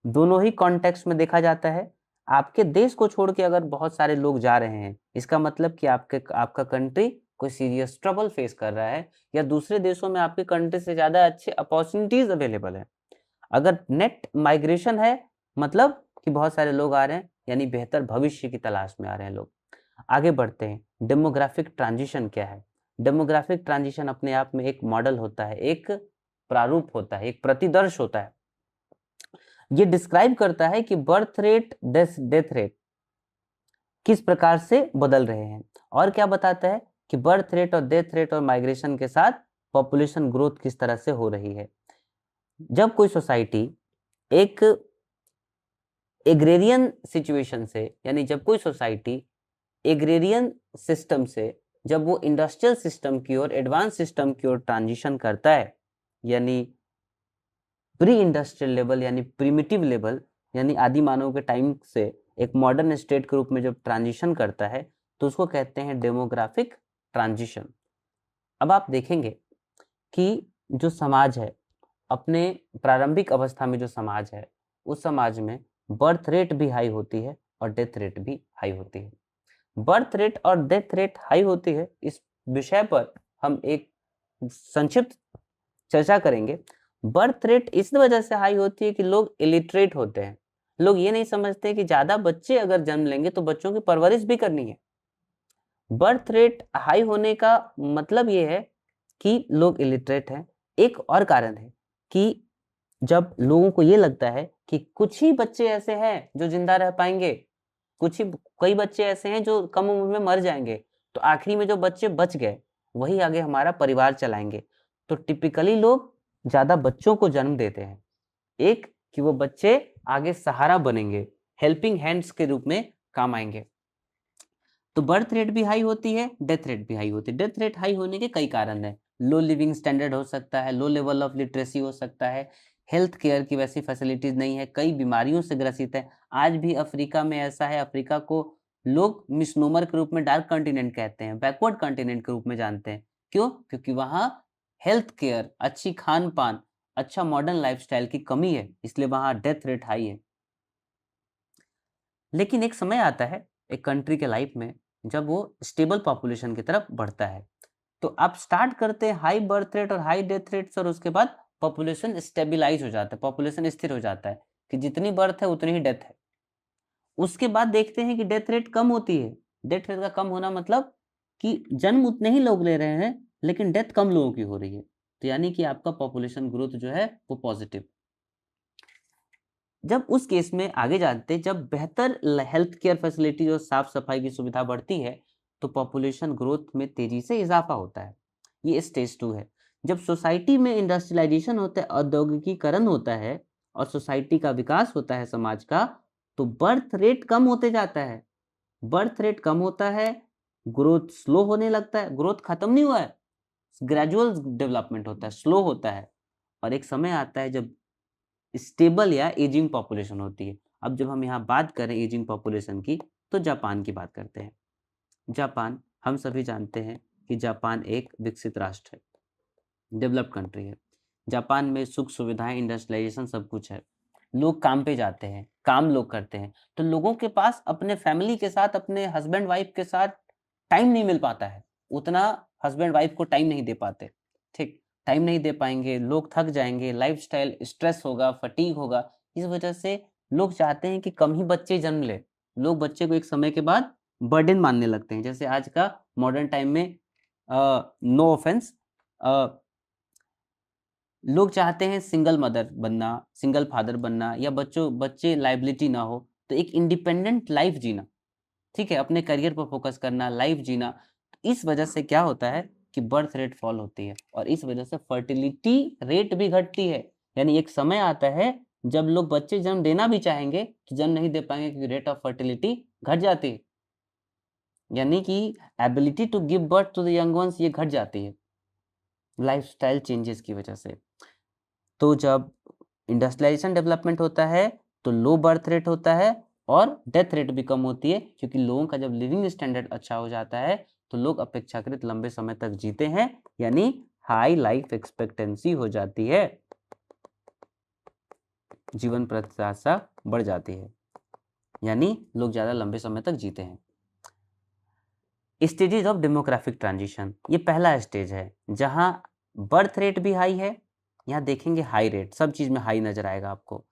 दोनों ही कॉन्टेक्स्ट में देखा जाता है। आपके देश को छोड़ के अगर बहुत सारे लोग जा रहे हैं, इसका मतलब कि आपका कंट्री कोई सीरियस ट्रबल फेस कर रहा है या दूसरे देशों में आपके कंट्री से ज्यादा अच्छे अपॉर्चुनिटीज अवेलेबल है। अगर नेट माइग्रेशन है मतलब कि बहुत सारे लोग आ रहे हैं, यानी बेहतर भविष्य की तलाश में आ रहे हैं लोग। आगे बढ़ते हैं। डेमोग्राफिक ट्रांजिशन क्या है? डेमोग्राफिक ट्रांजिशन अपने आप में एक मॉडल होता है, एक प्रारूप होता है, एक प्रतिदर्श होता है। ये डिस्क्राइब करता है कि बर्थ रेट, डेथ रेट किस प्रकार से बदल रहे हैं, और क्या बताता है कि बर्थ रेट और डेथ रेट और माइग्रेशन के साथ पॉपुलेशन ग्रोथ किस तरह से हो रही है। जब कोई सोसाइटी एक एग्रेरियन सिचुएशन से, यानी जब कोई सोसाइटी एग्रेरियन सिस्टम से जब वो इंडस्ट्रियल सिस्टम की ओर, एडवांस सिस्टम की ओर ट्रांजिशन करता है, यानी प्री इंडस्ट्रियल लेवल यानी प्रिमिटिव लेवल, यानी आदि मानव के टाइम से एक मॉडर्न स्टेट के रूप में जब ट्रांजिशन करता है तो उसको कहते हैं डेमोग्राफिक ट्रांजिशन। अब आप देखेंगे कि जो समाज है, अपने प्रारंभिक अवस्था में जो समाज है, उस समाज में बर्थ रेट भी हाई होती है और डेथ रेट भी हाई होती है। बर्थ रेट और डेथ रेट हाई होती है, इस विषय पर हम एक संक्षिप्त चर्चा करेंगे। बर्थ रेट इस वजह से हाई होती है कि लोग इलिटरेट होते हैं। लोग ये नहीं समझते कि ज्यादा बच्चे अगर जन्म लेंगे तो बच्चों की परवरिश भी करनी है। बर्थ रेट हाई होने का मतलब ये है कि लोग इलिटरेट हैं। एक और कारण है कि जब लोगों को ये लगता है कि कुछ ही बच्चे ऐसे हैं जो जिंदा रह पाएंगे, कई बच्चे ऐसे हैं जो कम उम्र में मर जाएंगे, तो आखिरी में जो बच्चे बच गए वही आगे हमारा परिवार चलाएंगे। तो टिपिकली लोग ज्यादा बच्चों को जन्म देते हैं, एक कि वो बच्चे आगे सहारा बनेंगे, हेल्पिंग हैंड्स के रूप में काम आएंगे। तो बर्थ रेट भी हाई होती है, डेथ रेट भी हाई होती है। डेथ रेट हाई होने के कई कारण है। लो लिविंग स्टैंडर्ड हो सकता है, लो लेवल ऑफ लिटरेसी हो सकता है, हेल्थ केयर की वैसी फैसिलिटीज नहीं है, कई बीमारियों से ग्रसित है। आज भी अफ्रीका में ऐसा है, अफ्रीका को लोग मिसनोमर के रूप में डार्क कॉन्टिनेंट कहते हैं, बैकवर्ड कॉन्टिनेंट के रूप में जानते हैं। क्यों? क्योंकि वहाँ हेल्थ केयर, अच्छी खान पान, अच्छा मॉडर्न लाइफस्टाइल की कमी है, इसलिए वहाँ डेथ रेट हाई है। लेकिन एक समय आता है एक कंट्री के लाइफ में जब वो स्टेबल पॉपुलेशन की तरफ बढ़ता है। तो आप स्टार्ट करते हैं हाई बर्थ रेट और हाई डेथ रेट्स, और उसके बाद पॉपुलेशन स्टेबलाइज हो जाता है, पॉपुलेशन स्थिर हो जाता है कि जितनी बर्थ है उतनी ही डेथ है। उसके बाद देखते हैं कि डेथ रेट कम होती है। डेथ रेट का कम होना मतलब कि जन्म उतने ही लोग ले रहे हैं लेकिन डेथ कम लोगों की हो रही है, तो यानी कि आपका पॉपुलेशन ग्रोथ जो है वो पॉजिटिव। जब उस केस में आगे जाते, जब बेहतर हेल्थ केयर फैसिलिटी और साफ सफाई की सुविधा बढ़ती है तो पॉपुलेशन ग्रोथ में तेजी से इजाफा होता है। ये स्टेज 2 है। जब सोसाइटी में इंडस्ट्रियलाइजेशन होता है, औद्योगिकीकरण होता है और सोसाइटी का विकास होता है समाज का, तो बर्थ रेट कम होते जाता है। बर्थ रेट कम होता है, ग्रोथ स्लो होने लगता है। ग्रोथ खत्म नहीं हुआ है, ग्रेजुअल डेवलपमेंट होता है, स्लो होता है। और एक समय आता है जब स्टेबल या एजिंग पॉपुलेशन होती है। अब जब हम यहाँ बात करें एजिंग पॉपुलेशन की, तो जापान की बात करते हैं। जापान, हम सभी जानते हैं कि जापान एक विकसित राष्ट्र है, डेवलप्ड कंट्री है। जापान में सुख सुविधाएं, इंडस्ट्रियलाइजेशन सब कुछ है। लोग काम पे जाते हैं, काम लोग करते हैं, तो लोगों के पास अपने फैमिली के साथ, अपने हस्बैंड वाइफ के साथ टाइम नहीं मिल पाता है। उतना हस्बैंड वाइफ को टाइम नहीं दे पाते। ठीक, टाइम नहीं दे पाएंगे, लोग थक जाएंगे, लाइफस्टाइल स्ट्रेस होगा, फटीग होगा। इस वजह से लोग चाहते हैं कि कम ही बच्चे जन्म ले। लोग बच्चे को एक समय के बाद बर्डन मानने लगते हैं। जैसे आज का मॉडर्न टाइम में, नो ऑफेंस, लोग चाहते हैं सिंगल मदर बनना, सिंगल फादर बनना, या बच्चे लाइबिलिटी ना हो, तो एक इंडिपेंडेंट लाइफ जीना। ठीक है, अपने करियर पर फोकस करना, लाइफ जीना। तो इस वजह से क्या होता है कि बर्थ रेट फॉल होती है, और इस वजह से फर्टिलिटी रेट भी घटती है। यानी एक समय आता है जब लोग बच्चे जन्म देना भी चाहेंगे तो जन्म नहीं दे पाएंगे, क्योंकि रेट ऑफ फर्टिलिटी घट जाती है। यानी कि ability to give birth to the young ones ये घट जाती है लाइफस्टाइल चेंजेस की वजह से। तो जब इंडस्ट्रियलाइजेशन डेवलपमेंट होता है तो लो बर्थ रेट होता है और डेथ रेट भी कम होती है, क्योंकि लोगों का जब लिविंग स्टैंडर्ड अच्छा हो जाता है तो लोग अपेक्षाकृत लंबे समय तक जीते हैं, यानी हाई लाइफ एक्सपेक्टेंसी हो जाती है, जीवन प्रत्याशा बढ़ जाती है, यानी लोग ज़्यादा लंबे समय तक जीते हैं। स्टेजेस ऑफ डेमोग्राफिक ट्रांजिशन, ये पहला स्टेज है जहां बर्थ रेट भी हाई है। यहाँ देखेंगे हाई रेट, सब चीज़ में हाई नजर आएगा आपको।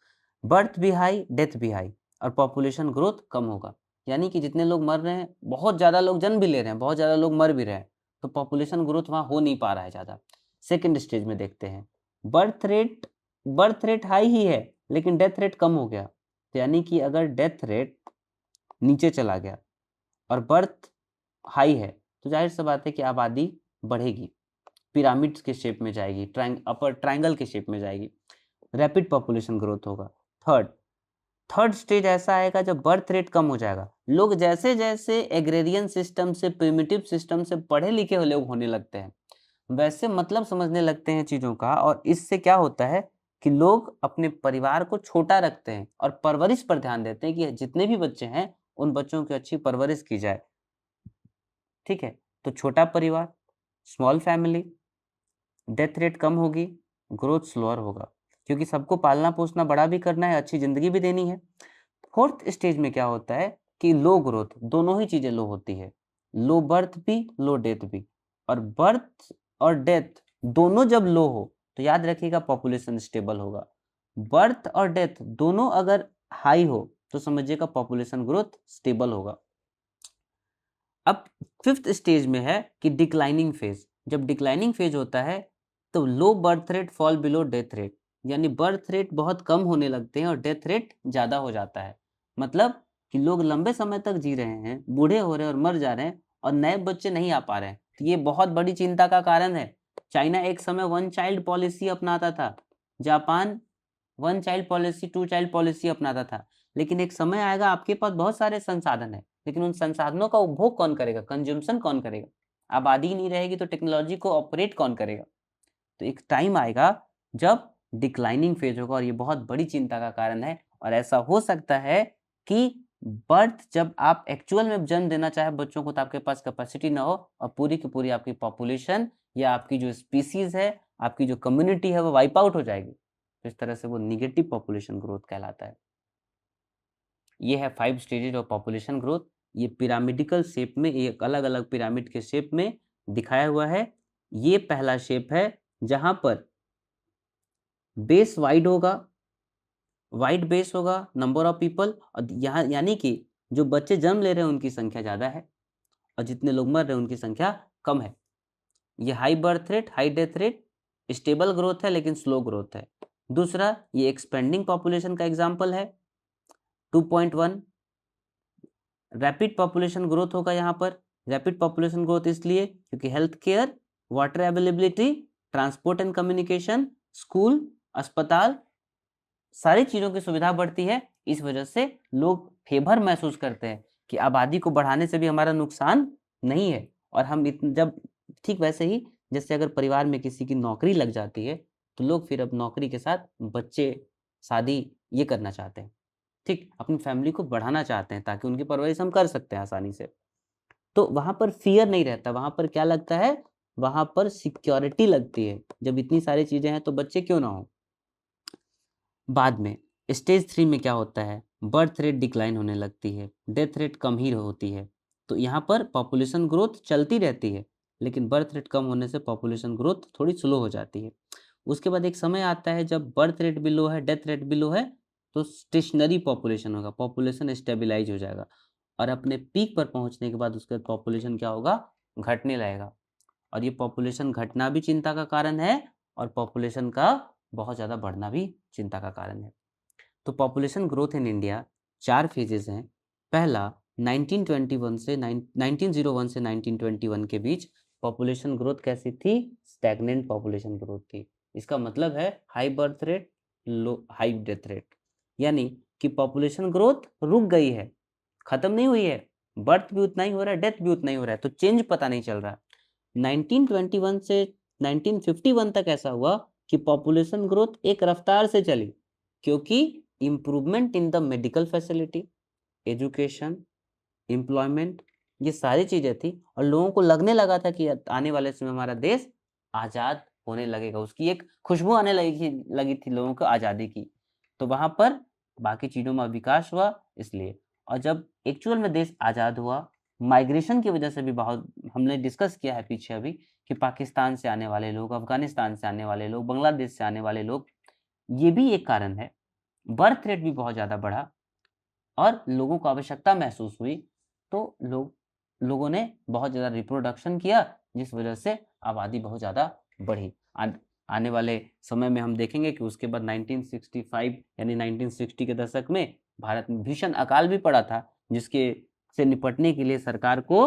बर्थ भी हाई, डेथ भी हाई, और पॉपुलेशन ग्रोथ कम होगा। यानी कि जितने लोग मर रहे हैं, बहुत ज़्यादा लोग जन्म भी ले रहे हैं, बहुत ज़्यादा लोग मर भी रहे हैं, तो पॉपुलेशन ग्रोथ वहाँ हो नहीं पा रहा है ज़्यादा। सेकेंड स्टेज में देखते हैं, बर्थ रेट हाई ही है लेकिन डेथ रेट कम हो गया। तो यानी कि अगर डेथ रेट नीचे चला गया और बर्थ हाई है, तो जाहिर सी बात है कि आबादी बढ़ेगी, पिरामिड्स के शेप में जाएगी, अपर ट्रायंगल के शेप में जाएगी, रैपिड पॉपुलेशन ग्रोथ होगा। थर्ड स्टेज ऐसा आएगा जब बर्थ रेट कम हो जाएगा। लोग जैसे जैसे एग्रेरियन सिस्टम से, प्रिमिटिव सिस्टम से पढ़े लिखे हुए लोग होने लगते हैं, वैसे मतलब समझने लगते हैं चीज़ों का, और इससे क्या होता है कि लोग अपने परिवार को छोटा रखते हैं और परवरिश पर ध्यान देते हैं कि जितने भी बच्चे हैं उन बच्चों की अच्छी परवरिश की जाए। ठीक है, तो छोटा परिवार, स्मॉल फैमिली, डेथ रेट कम होगी, ग्रोथ स्लोअर होगा, क्योंकि सबको पालना पोसना बड़ा भी करना है, अच्छी ज़िंदगी भी देनी है। फोर्थ स्टेज में क्या होता है कि लो ग्रोथ, दोनों ही चीज़ें लो होती है, लो बर्थ भी, लो डेथ भी। और बर्थ और डेथ दोनों जब लो हो तो याद रखिएगा पॉपुलेशन स्टेबल होगा। बर्थ और डेथ दोनों अगर हाई हो तो समझिएगा पॉपुलेशन ग्रोथ स्टेबल होगा। अब फिफ्थ स्टेज में है कि डिक्लाइनिंग फेज। जब डिक्लाइनिंग फेज होता है तो low birth rate fall below death rate, यानी बर्थ रेट बहुत कम होने लगते हैं और डेथ रेट ज़्यादा हो जाता है। मतलब कि लोग लंबे समय तक जी रहे हैं, बूढ़े हो रहे हैं और मर जा रहे हैं, और नए बच्चे नहीं आ पा रहे हैं, तो ये बहुत बड़ी चिंता का कारण है। चाइना एक समय वन चाइल्ड पॉलिसी अपनाता था, Japan one child policy, two child policy अपनाता था, लेकिन एक समय आएगा आपके पास बहुत सारे संसाधन है, लेकिन उन संसाधनों का उपभोग कौन करेगा, कंज्यूमशन कौन करेगा, आबादी नहीं रहेगी तो टेक्नोलॉजी को ऑपरेट कौन करेगा। तो एक टाइम आएगा जब डिक्लाइनिंग फेज होगा, और ये बहुत बड़ी चिंता का कारण है। और ऐसा हो सकता है कि बर्थ जब आप एक्चुअल में जन्म देना चाहे बच्चों को, तो आपके पास कैपेसिटी ना हो और पूरी की पूरी आपकी पॉपुलेशन या आपकी जो स्पीसीज है, आपकी जो कम्युनिटी है, वो वाइप आउट हो जाएगी। तो इस तरह से वो निगेटिव पॉपुलेशन ग्रोथ कहलाता है। ये है 5 स्टेजेज ऑफ पॉपुलेशन ग्रोथ। ये पिरामिडिकल शेप में, एक अलग अलग पिरामिड के शेप में दिखाया हुआ है। ये पहला शेप है जहां पर बेस वाइड होगा, वाइड बेस होगा, नंबर ऑफ पीपल, और यहाँ यानी कि जो बच्चे जन्म ले रहे हैं उनकी संख्या ज़्यादा है और जितने लोग मर रहे हैं उनकी संख्या कम है। ये high birth rate, high death rate, stable growth है लेकिन स्लो ग्रोथ है। दूसरा, ये एक्सपेंडिंग पॉपुलेशन का एग्जाम्पल है, 2.1। रैपिड पॉपुलेशन ग्रोथ होगा यहाँ पर। रैपिड पॉपुलेशन ग्रोथ इसलिए क्योंकि health care water availability, transport and communication, school, अस्पताल, सारी चीज़ों की सुविधा बढ़ती है। इस वजह से लोग फेवर महसूस करते हैं कि आबादी को बढ़ाने से भी हमारा नुकसान नहीं है। और हम जब ठीक वैसे ही जैसे अगर परिवार में किसी की नौकरी लग जाती है तो लोग फिर अब नौकरी के साथ बच्चे, शादी ये करना चाहते हैं, ठीक, अपनी फैमिली को बढ़ाना चाहते हैं ताकि उनकी परवरिश हम कर सकते हैं आसानी से। तो वहाँ पर फ़ियर नहीं रहता, वहाँ पर क्या लगता है, वहाँ पर सिक्योरिटी लगती है। जब इतनी सारी चीज़ें हैं तो बच्चे क्यों ना हों। बाद में स्टेज 3 में क्या होता है, बर्थ रेट डिक्लाइन होने लगती है, डेथ रेट कम ही होती है। तो यहाँ पर पॉपुलेशन ग्रोथ चलती रहती है, लेकिन बर्थ रेट कम होने से पॉपुलेशन ग्रोथ थोड़ी स्लो हो जाती है। उसके बाद एक समय आता है जब बर्थ रेट भी लो है, डेथ रेट भी लो है, तो स्टेशनरी पॉपुलेशन होगा, पॉपुलेशन स्टेबलाइज हो जाएगा और अपने पीक पर पहुँचने के बाद उसके बाद पॉपुलेशन क्या होगा, घटने लगेगा। और ये पॉपुलेशन घटना भी चिंता का कारण है और पॉपुलेशन का बहुत ज़्यादा बढ़ना भी चिंता का कारण है। तो population growth in India 4 phases हैं। पहला 1901 से 1921 के बीच पॉपुलेशन ग्रोथ कैसी थी? स्टैग्नेंट पॉपुलेशन ग्रोथ थी। इसका मतलब है हाई बर्थ रेट, लो हाई डेथ रेट, यानी कि पॉपुलेशन ग्रोथ रुक गई है, खत्म नहीं हुई है, बर्थ भी उतना ही हो रहा है, डेथ भी उतना ही हो रहा है, तो चेंज पता नहीं चल रहा। 1921 से 1951 तक ऐसा हुआ कि पॉपुलेशन ग्रोथ एक रफ्तार से चली, क्योंकि improvement in the medical facility, education, employment, ये सारी चीज़ें थी और लोगों को लगने लगा था कि आने वाले समय हमारा देश आज़ाद होने लगेगा, उसकी एक खुशबू आने लगी थी लोगों को आज़ादी की। तो वहाँ पर बाकी चीज़ों में विकास हुआ इसलिए। और जब एक्चुअल में देश आज़ाद हुआ, माइग्रेशन की वजह से भी बहुत हमने डिस्कस किया है पीछे अभी कि पाकिस्तान से आने वाले लोग, अफ़गानिस्तान से आने वाले लोग, बांग्लादेश से आने वाले लोग, ये भी एक कारण है। बर्थ रेट भी बहुत ज़्यादा बढ़ा और लोगों को आवश्यकता महसूस हुई, तो लोगों ने बहुत ज़्यादा रिप्रोडक्शन किया, जिस वजह से आबादी बहुत ज़्यादा बढ़ी। आने वाले समय में हम देखेंगे कि उसके बाद 1965 यानी 1960 के दशक में भारत में भीषण अकाल भी पड़ा था, जिसके से निपटने के लिए सरकार को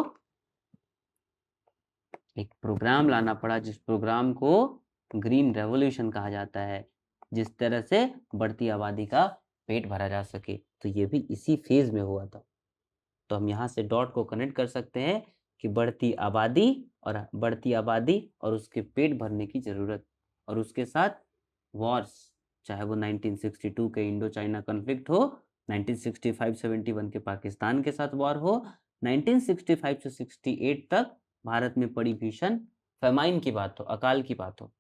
एक प्रोग्राम लाना पड़ा, जिस प्रोग्राम को ग्रीन रेवोल्यूशन कहा जाता है, जिस तरह से बढ़ती आबादी का पेट भरा जा सके। तो ये भी इसी फेज में हुआ था। तो हम यहाँ से डॉट को कनेक्ट कर सकते हैं कि बढ़ती आबादी और उसके पेट भरने की ज़रूरत, और उसके साथ वॉर्स, चाहे वो 1962 के इंडो चाइना कॉन्फ्लिक्ट हो, 1965-71 के पाकिस्तान के साथ वॉर हो, 1965 से 68 तक भारत में पड़ी भीषण फेमाइन की बात हो, अकाल की बात हो,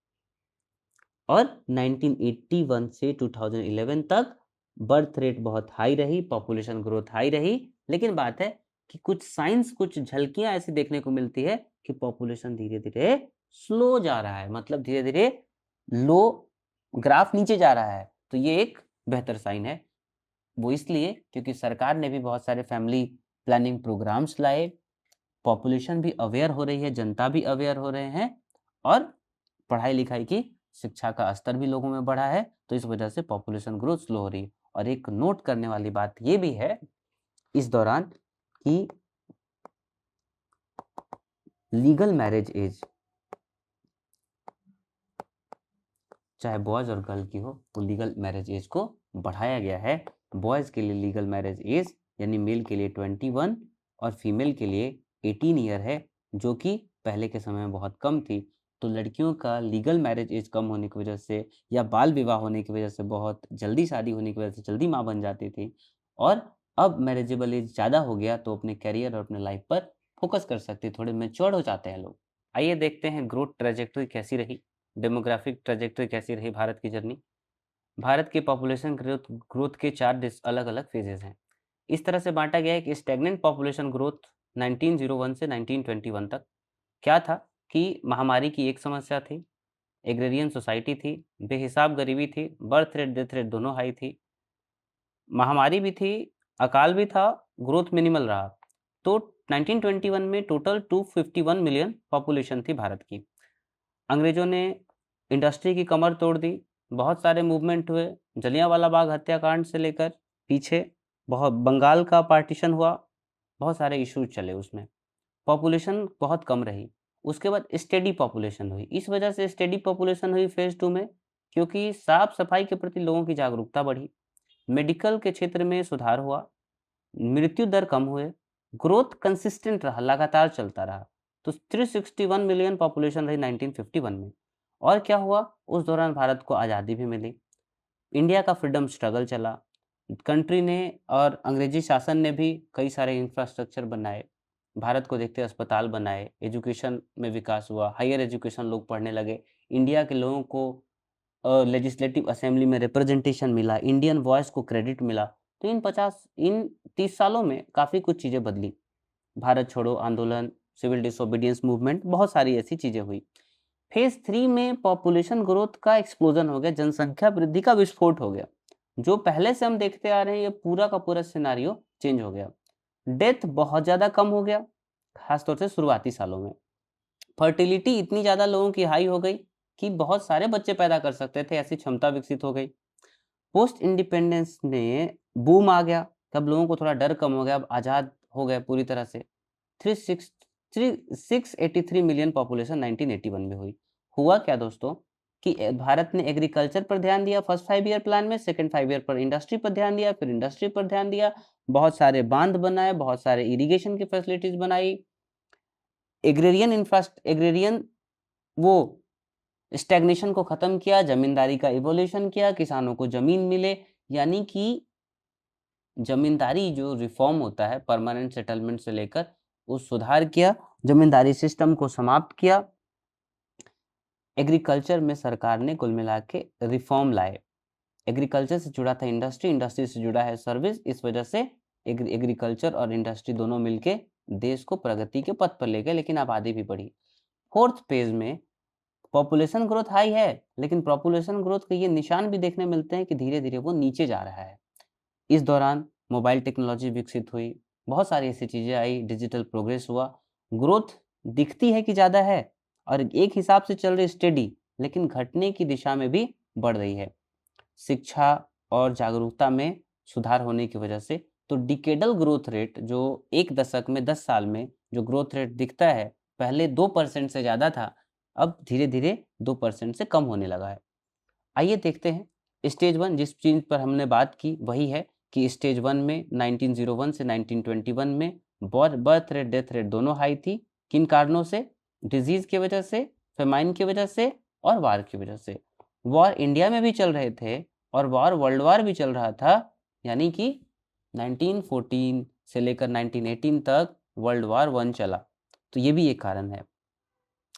और 1981 से 2011 तक बर्थ रेट बहुत हाई रही, पॉपुलेशन ग्रोथ हाई रही, लेकिन बात है कि कुछ साइंस, कुछ झलकियां ऐसी देखने को मिलती है कि पॉपुलेशन धीरे-धीरे स्लो जा रहा है, मतलब धीरे-धीरे लो ग्राफ नीचे जा रहा है। तो ये एक बेहतर साइन है। वो इसलिए क्योंकि सरकार ने भी बहुत सारे फैमिली प्लानिंग प्रोग्राम्स लाए, पॉपुलेशन भी अवेयर हो रही है, जनता भी अवेयर हो रहे हैं और पढ़ाई-लिखाई की शिक्षा का स्तर भी लोगों में बढ़ा है, तो इस वजह से पॉपुलेशन ग्रोथ स्लो हो रही है। और एक नोट करने वाली बात ये भी है इस दौरान कि लीगल मैरिज एज, चाहे बॉयज़ और गर्ल की हो, तो लीगल मैरिज एज को बढ़ाया गया है। बॉयज़ के लिए लीगल मैरिज एज यानी मेल के लिए 21 और फीमेल के लिए 18 ईयर है, जो कि पहले के समय में बहुत कम थी। तो लड़कियों का लीगल मैरिज एज कम होने की वजह से या बाल विवाह होने की वजह से, बहुत जल्दी शादी होने की वजह से जल्दी माँ बन जाती थी, और अब मैरिजेबल एज ज़्यादा हो गया तो अपने करियर और अपने लाइफ पर फोकस कर सकते, थोड़े मैच्योर हो जाते हैं लोग। आइए देखते हैं ग्रोथ ट्रैजेक्टरी कैसी रही, डेमोग्राफिक ट्रैजेक्टरी कैसी रही भारत की जर्नी। भारत की पॉपुलेशन ग्रोथ के 4 अलग-अलग फेजेस हैं। इस तरह से बांटा गया है कि स्टैग्नेंट पॉपुलेशन ग्रोथ 1901 से 1921 तक क्या था कि महामारी की एक समस्या थी, एग्रेरियन सोसाइटी थी, बेहिसाब गरीबी थी, बर्थ रेट डेथ रेट दोनों हाई थी, महामारी भी थी, अकाल भी था, ग्रोथ मिनिमल रहा। तो 1921 में टोटल 251 मिलियन पॉपुलेशन थी भारत की। अंग्रेजों ने इंडस्ट्री की कमर तोड़ दी, बहुत सारे मूवमेंट हुए, जलियांवाला बाग हत्याकांड से लेकर पीछे बहुत बंगाल का पार्टीशन हुआ, बहुत सारे इश्यूज चले उसमें। पॉपुलेशन बहुत कम रही, उसके बाद स्टेडी पॉपुलेशन हुई। इस वजह से स्टेडी पॉपुलेशन हुई फेज 2 में, क्योंकि साफ सफाई के प्रति लोगों की जागरूकता बढ़ी, मेडिकल के क्षेत्र में सुधार हुआ, मृत्यु दर कम हुए, ग्रोथ कंसिस्टेंट रहा, लगातार चलता रहा। तो 361 मिलियन पॉपुलेशन रही 1951 में। और क्या हुआ, उस दौरान भारत को आज़ादी भी मिली, इंडिया का फ्रीडम स्ट्रगल चला, कंट्री ने और अंग्रेजी शासन ने भी कई सारे इंफ्रास्ट्रक्चर बनाए, भारत को देखते अस्पताल बनाए, एजुकेशन में विकास हुआ, हायर एजुकेशन लोग पढ़ने लगे, इंडिया के लोगों को लेजिस्लेटिव असेंबली में रिप्रेजेंटेशन मिला, इंडियन वॉइस को क्रेडिट मिला। तो इन 30 सालों में काफ़ी कुछ चीज़ें बदली, भारत छोड़ो आंदोलन, सिविल डिसोबीडियंस मूवमेंट, बहुत सारी ऐसी चीज़ें हुई। फेज 3 में पॉपुलेशन ग्रोथ का एक्सप्लोजन हो गया, जनसंख्या वृद्धि का विस्फोट हो गया। जो पहले से हम देखते आ रहे हैं, ये पूरा का पूरा सिनारियो चेंज हो गया। डेथ बहुत ज़्यादा कम हो गया, खासतौर से शुरुआती सालों में। फर्टिलिटी इतनी ज़्यादा लोगों की हाई हो गई कि बहुत सारे बच्चे पैदा कर सकते थे, ऐसी क्षमता विकसित हो गई। पोस्ट इंडिपेंडेंस में बूम आ गया, तब लोगों को थोड़ा डर कम हो गया, अब आज़ाद हो गए पूरी तरह से। 683 मिलियन पॉपुलेशन 1981 में हुई। हुआ क्या दोस्तों कि भारत ने एग्रीकल्चर पर ध्यान दिया फर्स्ट 5 ईयर प्लान में, सेकंड 5 ईयर पर इंडस्ट्री पर ध्यान दिया, फिर इंडस्ट्री पर ध्यान दिया, बहुत सारे बांध बनाए, बहुत सारे इरिगेशन की फैसिलिटीज बनाई, एग्रेरियन वो स्टैग्नेशन को खत्म किया, जमींदारी का इवोल्यूशन किया, किसानों को जमीन मिले, यानी कि जमींदारी जो रिफॉर्म होता है परमानेंट सेटलमेंट से लेकर, वो सुधार किया, जमींदारी सिस्टम को समाप्त किया। एग्रीकल्चर में सरकार ने कुल मिला के रिफॉर्म लाए, एग्रीकल्चर से जुड़ा था इंडस्ट्री, इंडस्ट्री से जुड़ा है सर्विस, इस वजह से एग्रीकल्चर और इंडस्ट्री दोनों मिलके देश को प्रगति के पथ पर ले गए, लेकिन आबादी भी बढ़ी। फोर्थ फेज में पॉपुलेशन ग्रोथ हाई है, लेकिन पॉपुलेशन ग्रोथ के ये निशान भी देखने मिलते हैं कि धीरे धीरे वो नीचे जा रहा है। इस दौरान मोबाइल टेक्नोलॉजी विकसित हुई, बहुत सारी ऐसी चीज़ें आई, डिजिटल प्रोग्रेस हुआ, ग्रोथ दिखती है कि ज़्यादा है और एक हिसाब से चल रही स्टेडी, लेकिन घटने की दिशा में भी बढ़ रही है। शिक्षा और जागरूकता में सुधार होने की वजह से तो डिकेडल ग्रोथ रेट जो एक दशक में 10 साल में जो ग्रोथ रेट दिखता है, पहले 2% से ज़्यादा था, अब धीरे धीरे 2% से कम होने लगा है। आइए देखते हैं स्टेज 1, जिस चीज़ पर हमने बात की वही है कि स्टेज 1 में 1901 से 1921 में बर्थ रेट डेथ रेट दोनों हाई थी। किन कारणों से? डिजीज़ की वजह से, फेमाइन की वजह से और वार की वजह से। वॉर इंडिया में भी चल रहे थे और वर्ल्ड वार भी चल रहा था, यानी कि 1914 से लेकर 1918 तक वर्ल्ड वार 1 चला, तो ये भी एक कारण है।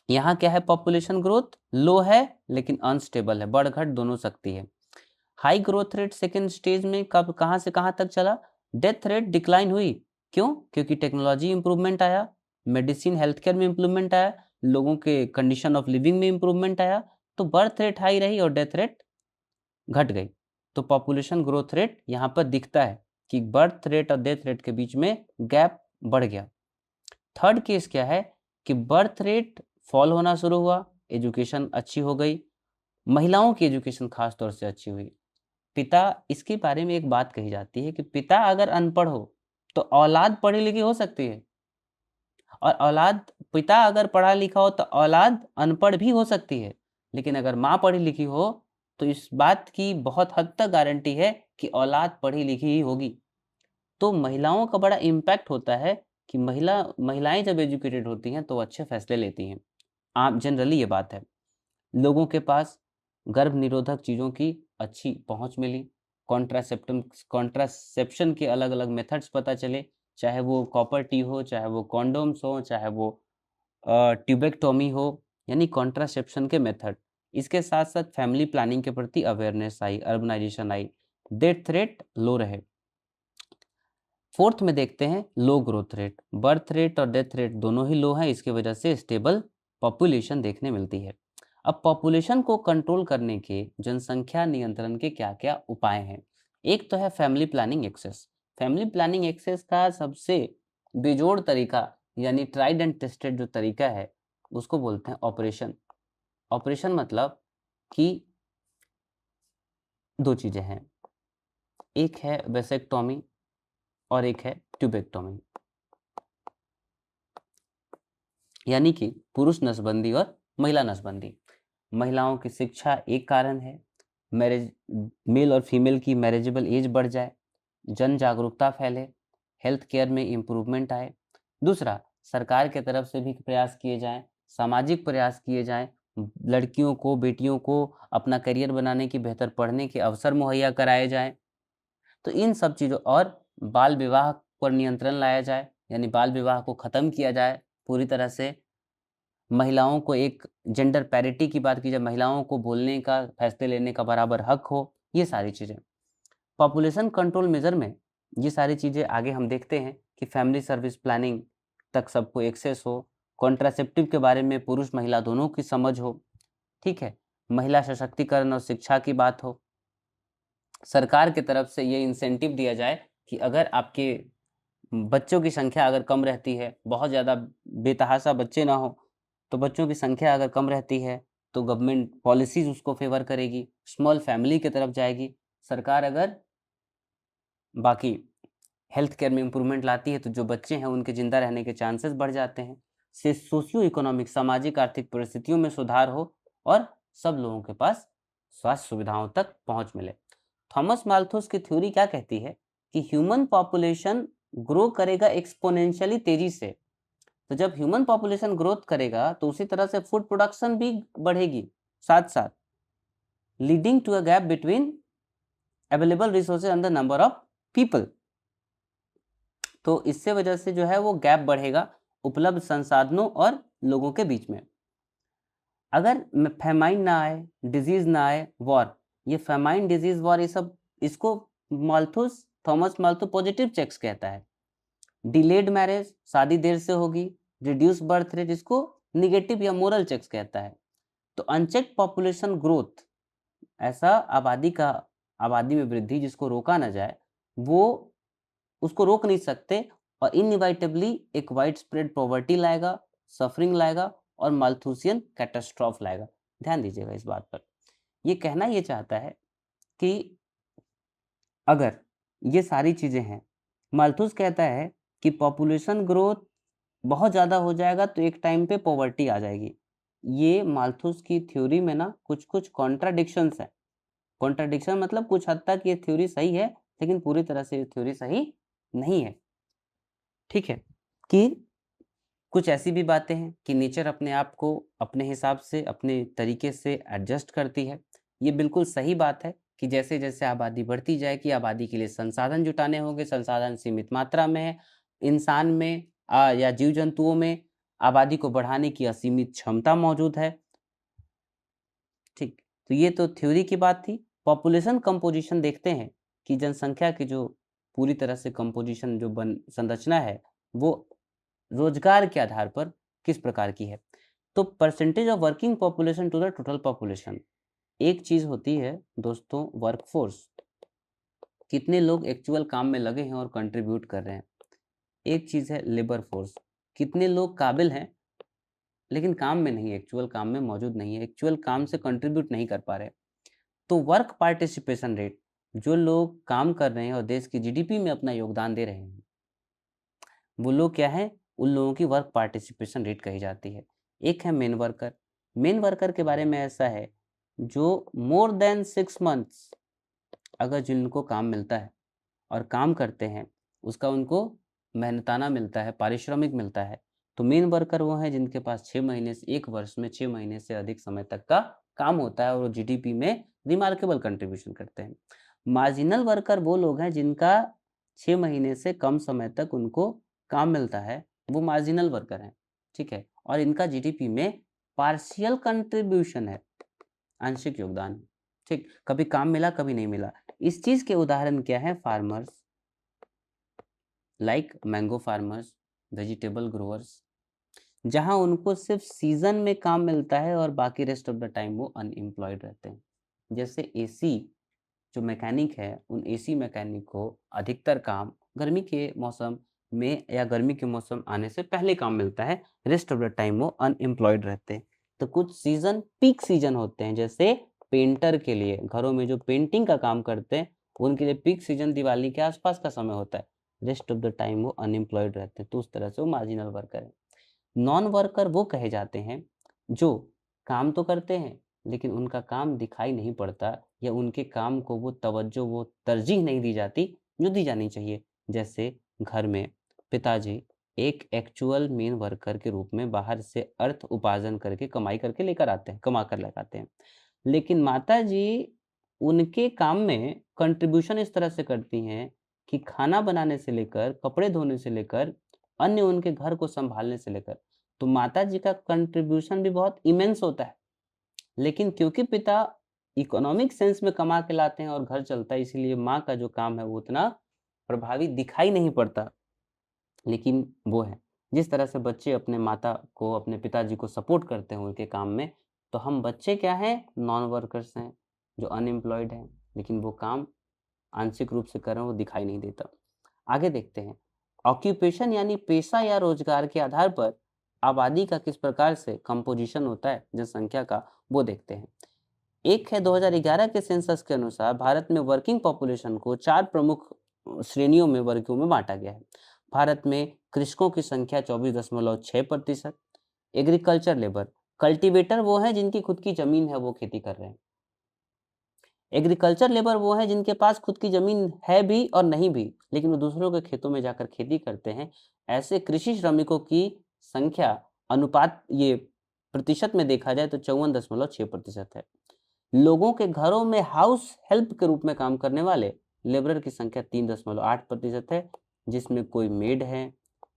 यहाँ क्या है, पॉपुलेशन ग्रोथ लो है लेकिन अनस्टेबल है, बढ़ घट दोनों सकती है। High growth rate second stage में कब कहाँ से कहाँ तक चला? डेथ रेट डिक्लाइन हुई, क्यों? क्योंकि टेक्नोलॉजी इंप्रूवमेंट आया, मेडिसिन हेल्थ केयर में इंप्रूवमेंट आया, लोगों के कंडीशन ऑफ लिविंग में इंप्रूवमेंट आया, तो बर्थ रेट हाई रही और डेथ रेट घट गई। तो पॉपुलेशन ग्रोथ रेट यहाँ पर दिखता है कि बर्थ रेट और डेथ रेट के बीच में गैप बढ़ गया। थर्ड केस क्या है कि बर्थ रेट फॉल होना शुरू हुआ, एजुकेशन अच्छी हो गई, महिलाओं की एजुकेशन खास तौर से अच्छी हुई। पिता, इसके बारे में एक बात कही जाती है कि पिता अगर अनपढ़ हो तो औलाद पढ़ी लिखी हो सकती है, और पिता अगर पढ़ा लिखा हो तो औलाद अनपढ़ भी हो सकती है, लेकिन अगर माँ पढ़ी लिखी हो तो इस बात की बहुत हद तक गारंटी है कि औलाद पढ़ी लिखी ही होगी। तो महिलाओं का बड़ा इम्पैक्ट होता है कि महिलाएं जब एजुकेटेड होती हैं तो अच्छे फैसले लेती हैं। आम जनरली ये बात है, लोगों के पास गर्भ निरोधक चीज़ों की अच्छी पहुंच मिली, कॉन्ट्रासेप्शन के अलग अलग मेथड्स पता चले, चाहे वो कॉपर टी हो, चाहे वो कॉन्डोम्स हो, चाहे वो ट्यूबेक्टोमी हो, यानी कॉन्ट्रासेप्शन के मेथड। इसके साथ साथ फैमिली प्लानिंग के प्रति अवेयरनेस आई, अर्बनाइजेशन आई, डेथ रेट लो रहे। फोर्थ में देखते हैं लो ग्रोथ रेट, बर्थ रेट और डेथ रेट दोनों ही लो हैं, इसकी वजह से स्टेबल पॉपुलेशन देखने मिलती है। अब पॉपुलेशन को कंट्रोल करने के, जनसंख्या नियंत्रण के क्या क्या उपाय हैं? एक तो है family planning access. Family planning access का सबसे बेजोड़ तरीका, यानी ट्राइड एंड टेस्टेड जो तरीका है, उसको बोलते हैं ऑपरेशन। ऑपरेशन मतलब कि दो चीज़ें हैं, एक है वेसेक्टोमी और एक है ट्यूबेक्टोमी। यानी कि पुरुष नसबंदी और महिला नसबंदी। महिलाओं की शिक्षा एक कारण है, मैरिज, मेल और फीमेल की मैरिजेबल एज बढ़ जाए, जन जागरूकता फैले, हेल्थ केयर में इम्प्रूवमेंट आए। दूसरा, सरकार के तरफ से भी प्रयास किए जाएं, सामाजिक प्रयास किए जाएं, लड़कियों को, बेटियों को अपना करियर बनाने की, बेहतर पढ़ने के अवसर मुहैया कराए जाएं। तो इन सब चीज़ों, और बाल विवाह पर नियंत्रण लाया जाए, यानी बाल विवाह को ख़त्म किया जाए पूरी तरह से। महिलाओं को एक जेंडर पैरिटी की बात की जाए, महिलाओं को बोलने का, फैसले लेने का बराबर हक हो, ये सारी चीज़ें। पॉपुलेशन कंट्रोल मेजर में ये सारी चीज़ें आगे हम देखते हैं कि फैमिली सर्विस प्लानिंग तक सबको एक्सेस हो, कॉन्ट्रासेप्टिव के बारे में पुरुष महिला दोनों की समझ हो, ठीक है, महिला सशक्तिकरण और शिक्षा की बात हो, सरकार की तरफ से ये इंसेंटिव दिया जाए कि अगर आपके बच्चों की संख्या अगर कम रहती है, बहुत ज़्यादा बेतहाशा बच्चे ना हो, तो बच्चों की संख्या अगर कम रहती है तो गवर्नमेंट पॉलिसीज़ उसको फेवर करेगी, स्मॉल फैमिली की तरफ जाएगी। सरकार अगर बाकी हेल्थ केयर में इम्प्रूवमेंट लाती है तो जो बच्चे हैं उनके ज़िंदा रहने के चांसेस बढ़ जाते हैं। से सोशियो इकोनॉमिक, सामाजिक आर्थिक परिस्थितियों में सुधार हो और सब लोगों के पास स्वास्थ्य सुविधाओं तक पहुंच मिले। थॉमस माल्थस की थ्योरी क्या कहती है कि ह्यूमन पॉपुलेशन ग्रो करेगा एक्सपोनेंशियली, तेजी से। तो जब ह्यूमन पॉपुलेशन ग्रोथ करेगा तो उसी तरह से फूड प्रोडक्शन भी बढ़ेगी साथ साथ, leading to a gap between available resources and the number of people. तो इससे वजह से जो है वो गैप बढ़ेगा उपलब्ध संसाधनों और लोगों के बीच में। अगर फेमाइन ना आए, डिजीज ना आए, वॉर, ये फेमाइन, डिजीज, वॉर, ये सब, इसको Malthus, Thomas Malthus positive checks कहता है। डिलेड मैरिज, शादी देर से होगी, रिड्यूस बर्थ रेट, इसको निगेटिव या मोरल चेक्स कहता है। तो अनचेक पॉपुलेशन ग्रोथ, ऐसा आबादी में वृद्धि जिसको रोका ना जाए, वो उसको रोक नहीं सकते और इनइवाइटेबली एक वाइड स्प्रेड पॉवर्टी लाएगा, सफरिंग लाएगा और माल्थुसियन कैटास्ट्रॉफ लाएगा। ध्यान दीजिएगा इस बात पर। ये कहना ये चाहता है कि अगर ये सारी चीज़ें हैं, माल्थुस कहता है कि पॉपुलेशन ग्रोथ बहुत ज़्यादा हो जाएगा तो एक टाइम पे पॉवर्टी आ जाएगी। ये माल्थुस की थ्योरी में ना कुछ कॉन्ट्राडिक्शंस है। कॉन्ट्राडिक्शन मतलब कुछ हद तक ये थ्योरी सही है लेकिन पूरी तरह से ये थ्योरी सही नहीं है, ठीक है। कि कुछ ऐसी भी बातें हैं कि नेचर अपने आप को अपने हिसाब से, अपने तरीके से एडजस्ट करती है। ये बिल्कुल सही बात है कि जैसे जैसे आबादी बढ़ती जाएगी, आबादी के लिए संसाधन जुटाने होंगे, संसाधन सीमित मात्रा में है, इंसान में या जीव जंतुओं में आबादी को बढ़ाने की असीमित क्षमता मौजूद है, ठीक। तो ये तो थ्योरी की बात थी। पॉपुलेशन कंपोजिशन देखते हैं कि जनसंख्या की जो पूरी तरह से कंपोजिशन, जो संरचना है, वो रोजगार के आधार पर किस प्रकार की है। तो percentage of working population to the total population, एक चीज होती है दोस्तों वर्कफोर्स, कितने लोग एक्चुअल काम में लगे हैं और कंट्रीब्यूट कर रहे हैं। एक चीज है लेबर फोर्स, कितने लोग काबिल हैं लेकिन काम में नहीं, एक्चुअल काम में मौजूद नहीं है, एक्चुअल काम से कंट्रीब्यूट नहीं कर पा रहे। तो वर्क पार्टिसिपेशन रेट, जो लोग काम कर रहे हैं और देश की जीडीपी में अपना योगदान दे रहे हैं, वो लोग क्या है, उन लोगों की वर्क पार्टिसिपेशन रेट कही जाती है। एक है मेन वर्कर। मेन वर्कर के बारे में ऐसा है जो मोर देन 6 मंथ्स अगर जिनको काम मिलता है और काम करते हैं, उसका उनको मेहनताना मिलता है, पारिश्रमिक मिलता है, तो मेन वर्कर वो हैं जिनके पास 6 महीने से, एक वर्ष में 6 महीने से अधिक समय तक का काम होता है और वो जीडीपी में रिमार्केबल कंट्रीब्यूशन करते हैं। मार्जिनल वर्कर वो लोग हैं जिनका 6 महीने से कम समय तक उनको काम मिलता है, वो मार्जिनल वर्कर हैं, ठीक है, और इनका जीडीपी में पार्शियल कंट्रीब्यूशन है, आंशिक योगदान है, ठीक, कभी काम मिला कभी नहीं मिला। इस चीज के उदाहरण क्या है, farmers like mango farmers, vegetable growers, जहां उनको सिर्फ सीजन में काम मिलता है और बाकी रेस्ट ऑफ द टाइम वो अनएम्प्लॉयड रहते हैं। जैसे एसी जो मैकेनिक है, उन एसी मैकेनिक को अधिकतर काम गर्मी के मौसम में या गर्मी के मौसम आने से पहले काम मिलता है, रेस्ट ऑफ द टाइम वो अनएम्प्लॉयड रहते हैं। तो कुछ सीजन पीक सीजन होते हैं, जैसे पेंटर के लिए, घरों में जो पेंटिंग का काम करते हैं उनके लिए पीक सीजन दिवाली के आसपास का समय होता है, रेस्ट ऑफ द टाइम वो अनएम्प्लॉयड रहते हैं, तो उस तरह से वो मार्जिनल वर्कर है। नॉन वर्कर वो कहे जाते हैं जो काम तो करते हैं लेकिन उनका काम दिखाई नहीं पड़ता, या उनके काम को वो तवज्जो, वो तरजीह नहीं दी जाती जो दी जानी चाहिए। जैसे घर में पिताजी एक एक्चुअल मेन वर्कर के रूप में बाहर से अर्थ उपार्जन करके कमाई करके लेकर आते हैं, कमा कर लगाते हैं, लेकिन माताजी उनके काम में कंट्रीब्यूशन इस तरह से करती हैं कि खाना बनाने से लेकर, कपड़े धोने से लेकर, अन्य उनके घर को संभालने से लेकर, तो माताजी का कंट्रीब्यूशन भी बहुत इमेंस होता है। लेकिन क्योंकि पिता इकोनॉमिक सेंस में कमा के लाते हैं और घर चलता है, इसीलिए माँ का जो काम है वो उतना प्रभावी दिखाई नहीं पड़ता, लेकिन वो है। जिस तरह से बच्चे अपने माता को, अपने पिताजी को सपोर्ट करते हैं उनके काम में, तो हम बच्चे क्या हैं? नॉन वर्कर्स हैं, जो अनएम्प्लॉयड हैं, लेकिन वो काम आंशिक रूप से कर रहे हैं, वो दिखाई नहीं देता। आगे देखते हैं, ऑक्यूपेशन यानी पेशा या रोजगार के आधार पर आबादी का किस प्रकार से कंपोजिशन होता है जनसंख्या का, वो देखते हैं। एक है 2011 के सेंसस के अनुसार भारत में वर्किंग पॉपुलेशन को 4 प्रमुख श्रेणियों में, वर्गों में बांटा गया है। भारत में कृषकों की संख्या 24.6%, एग्रीकल्चर लेबर, कल्टीवेटर वो है जिनकी खुद की जमीन है, वो खेती कर रहे हैं। एग्रीकल्चर लेबर वो है जिनके पास खुद की जमीन है भी और नहीं भी, लेकिन वो दूसरों के खेतों में जाकर खेती करते हैं। ऐसे कृषि श्रमिकों की संख्या अनुपात, ये प्रतिशत में देखा जाए तो 54.6% है। लोगों के घरों में हाउस हेल्प के रूप में काम करने वाले लेबरर की संख्या 3.8% है, जिसमें कोई मेड है,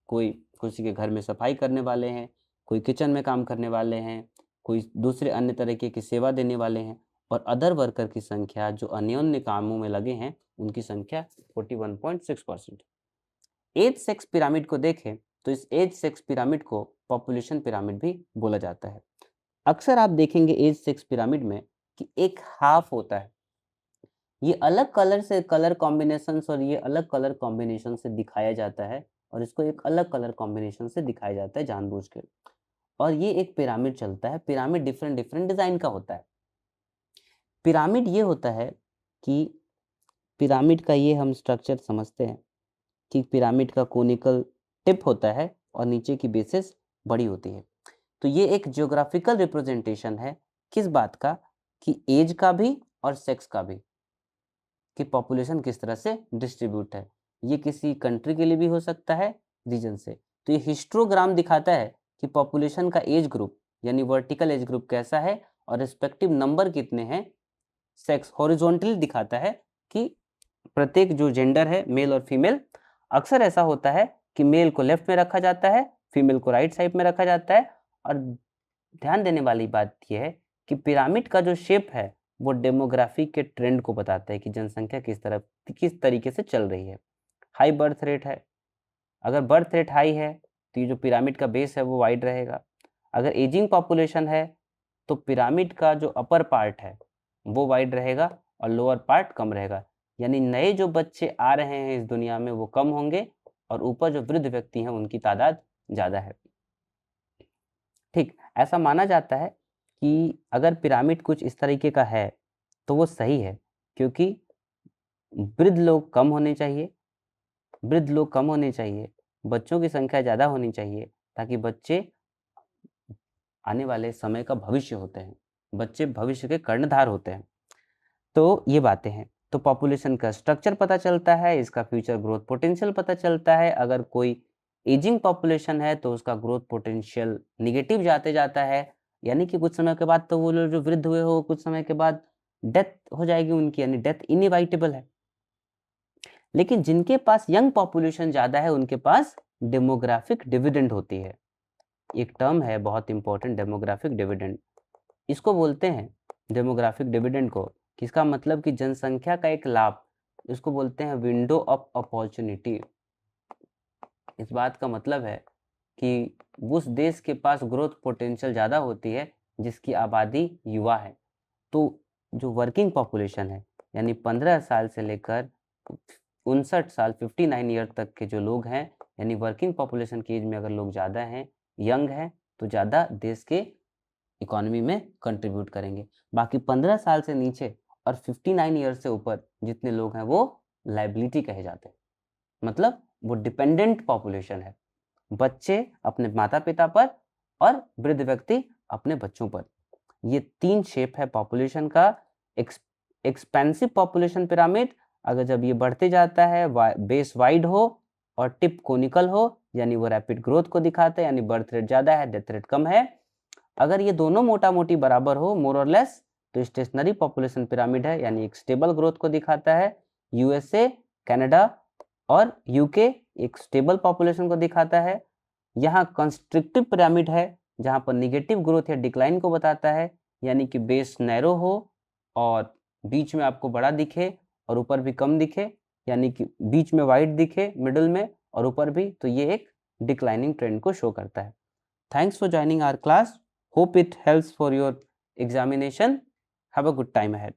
कोई किसी के घर में सफाई करने वाले हैं, कोई किचन में काम करने वाले हैं, कोई दूसरे अन्य तरीके की सेवा देने वाले हैं, और अदर वर्कर की संख्या जो अन्योन्य कामों में लगे हैं उनकी संख्या 41.6%। एज सेक्स पिरामिड को देखें तो इस एज सेक्स पिरामिड को पॉपुलेशन पिरामिड भी बोला जाता है। अक्सर आप देखेंगे एज सेक्स पिरामिड में कि एक हाफ होता है, ये अलग कलर से, कलर कॉम्बिनेशन और ये अलग कलर कॉम्बिनेशन से दिखाया जाता है, और इसको एक अलग कलर कॉम्बिनेशन से दिखाया जाता है जानबूझ के, और ये एक पिरामिड चलता है। पिरामिड डिफरेंट डिफरेंट डिजाइन का होता है। पिरामिड ये होता है कि पिरामिड का ये हम स्ट्रक्चर समझते हैं कि पिरामिड का कोनिकल टिप होता है और नीचे की बेसिस बड़ी होती है। तो ये एक ज्योग्राफिकल रिप्रेजेंटेशन है किस बात का? कि एज का भी और सेक्स का भी, कि पॉपुलेशन किस तरह से डिस्ट्रीब्यूट है। ये किसी कंट्री के लिए भी हो सकता है, रीजन से। तो ये हिस्टोग्राम दिखाता है कि पॉपुलेशन का एज ग्रुप यानी वर्टिकल एज ग्रुप कैसा है और रिस्पेक्टिव नंबर कितने हैं। सेक्स हॉरिजॉन्टली दिखाता है कि प्रत्येक जो जेंडर है, मेल और फीमेल, अक्सर ऐसा होता है कि मेल को लेफ्ट में रखा जाता है, फीमेल को राइट साइड में रखा जाता है। और ध्यान देने वाली बात यह है कि पिरामिड का जो शेप है वो डेमोग्राफी के ट्रेंड को बताता है कि जनसंख्या किस तरीके से चल रही है। हाई बर्थ रेट है, अगर बर्थ रेट हाई है तो ये जो पिरामिड का बेस है वो वाइड रहेगा। अगर एजिंग पॉपुलेशन है तो पिरामिड का जो अपर पार्ट है वो वाइड रहेगा और लोअर पार्ट कम रहेगा, यानी नए जो बच्चे आ रहे हैं इस दुनिया में वो कम होंगे और ऊपर जो वृद्ध व्यक्ति हैं उनकी तादाद ज़्यादा है। ठीक, ऐसा माना जाता है कि अगर पिरामिड कुछ इस तरीके का है तो वो सही है, क्योंकि वृद्ध लोग कम होने चाहिए, बच्चों की संख्या ज़्यादा होनी चाहिए, ताकि बच्चे आने वाले समय का भविष्य होते हैं, बच्चे भविष्य के कर्णधार होते हैं। तो ये बातें हैं। तो पॉपुलेशन का स्ट्रक्चर पता चलता है, इसका फ्यूचर ग्रोथ पोटेंशियल पता चलता है। अगर कोई एजिंग पॉपुलेशन है तो उसका ग्रोथ पोटेंशियल निगेटिव जाते जाता है, यानी कि कुछ समय के बाद तो वो लोग जो वृद्ध हुए हो कुछ समय के बाद डेथ हो जाएगी उनकी, यानी डेथ इनएविटेबल है। लेकिन जिनके पास यंग पॉपुलेशन ज़्यादा है उनके पास डेमोग्राफिक डिविडेंड होती है। एक टर्म है बहुत इंपॉर्टेंट, डेमोग्राफिक डिविडेंड। इसको बोलते हैं डेमोग्राफिक डिविडेंड को, किसका मतलब कि जनसंख्या का एक लाभ, इसको बोलते हैं विंडो ऑफ अपॉर्चुनिटी। इस बात का मतलब है कि उस देश के पास ग्रोथ पोटेंशियल ज़्यादा होती है जिसकी आबादी युवा है। तो जो वर्किंग पॉपुलेशन है यानी 15 साल से लेकर 59 साल 59 ईयर तक के जो लोग हैं, यानी वर्किंग पॉपुलेशन की एज में अगर लोग ज़्यादा हैं, यंग हैं, तो ज़्यादा देश के इकोनॉमी में कंट्रीब्यूट करेंगे। बाकी 15 साल से नीचे और 59 ईयर से ऊपर जितने लोग हैं वो लाइबिलिटी कहे जाते हैं, मतलब वो डिपेंडेंट पॉपुलेशन है। बच्चे अपने माता पिता पर और वृद्ध व्यक्ति अपने बच्चों पर। ये 3 शेप है पॉपुलेशन का। एक्सपेंसिव पॉपुलेशन पिरामिड, अगर जब ये बढ़ते जाता है, बेस वाइड हो और टिप कोनिकल हो, यानी वो रैपिड ग्रोथ को दिखाता है, यानी बर्थ रेट ज़्यादा है, डेथ रेट कम है। अगर ये दोनों मोटा मोटी बराबर हो, मोर और लेस, तो स्टेशनरी पॉपुलेशन पिरामिड है, यानी एक स्टेबल ग्रोथ को दिखाता है। यूएसए, कनाडा और यूके एक स्टेबल पॉपुलेशन को दिखाता है। यहाँ कंस्ट्रिक्टिव पिरामिड है, जहाँ पर निगेटिव ग्रोथ या डिक्लाइन को बताता है, यानी कि बेस नैरो हो और बीच में आपको बड़ा दिखे और ऊपर भी कम दिखे, यानी कि बीच में वाइड दिखे मिडिल में और ऊपर भी, तो ये एक डिक्लाइनिंग ट्रेंड को शो करता है। Thanks for joining our class. Hope it helps for your examination. Have a good time ahead.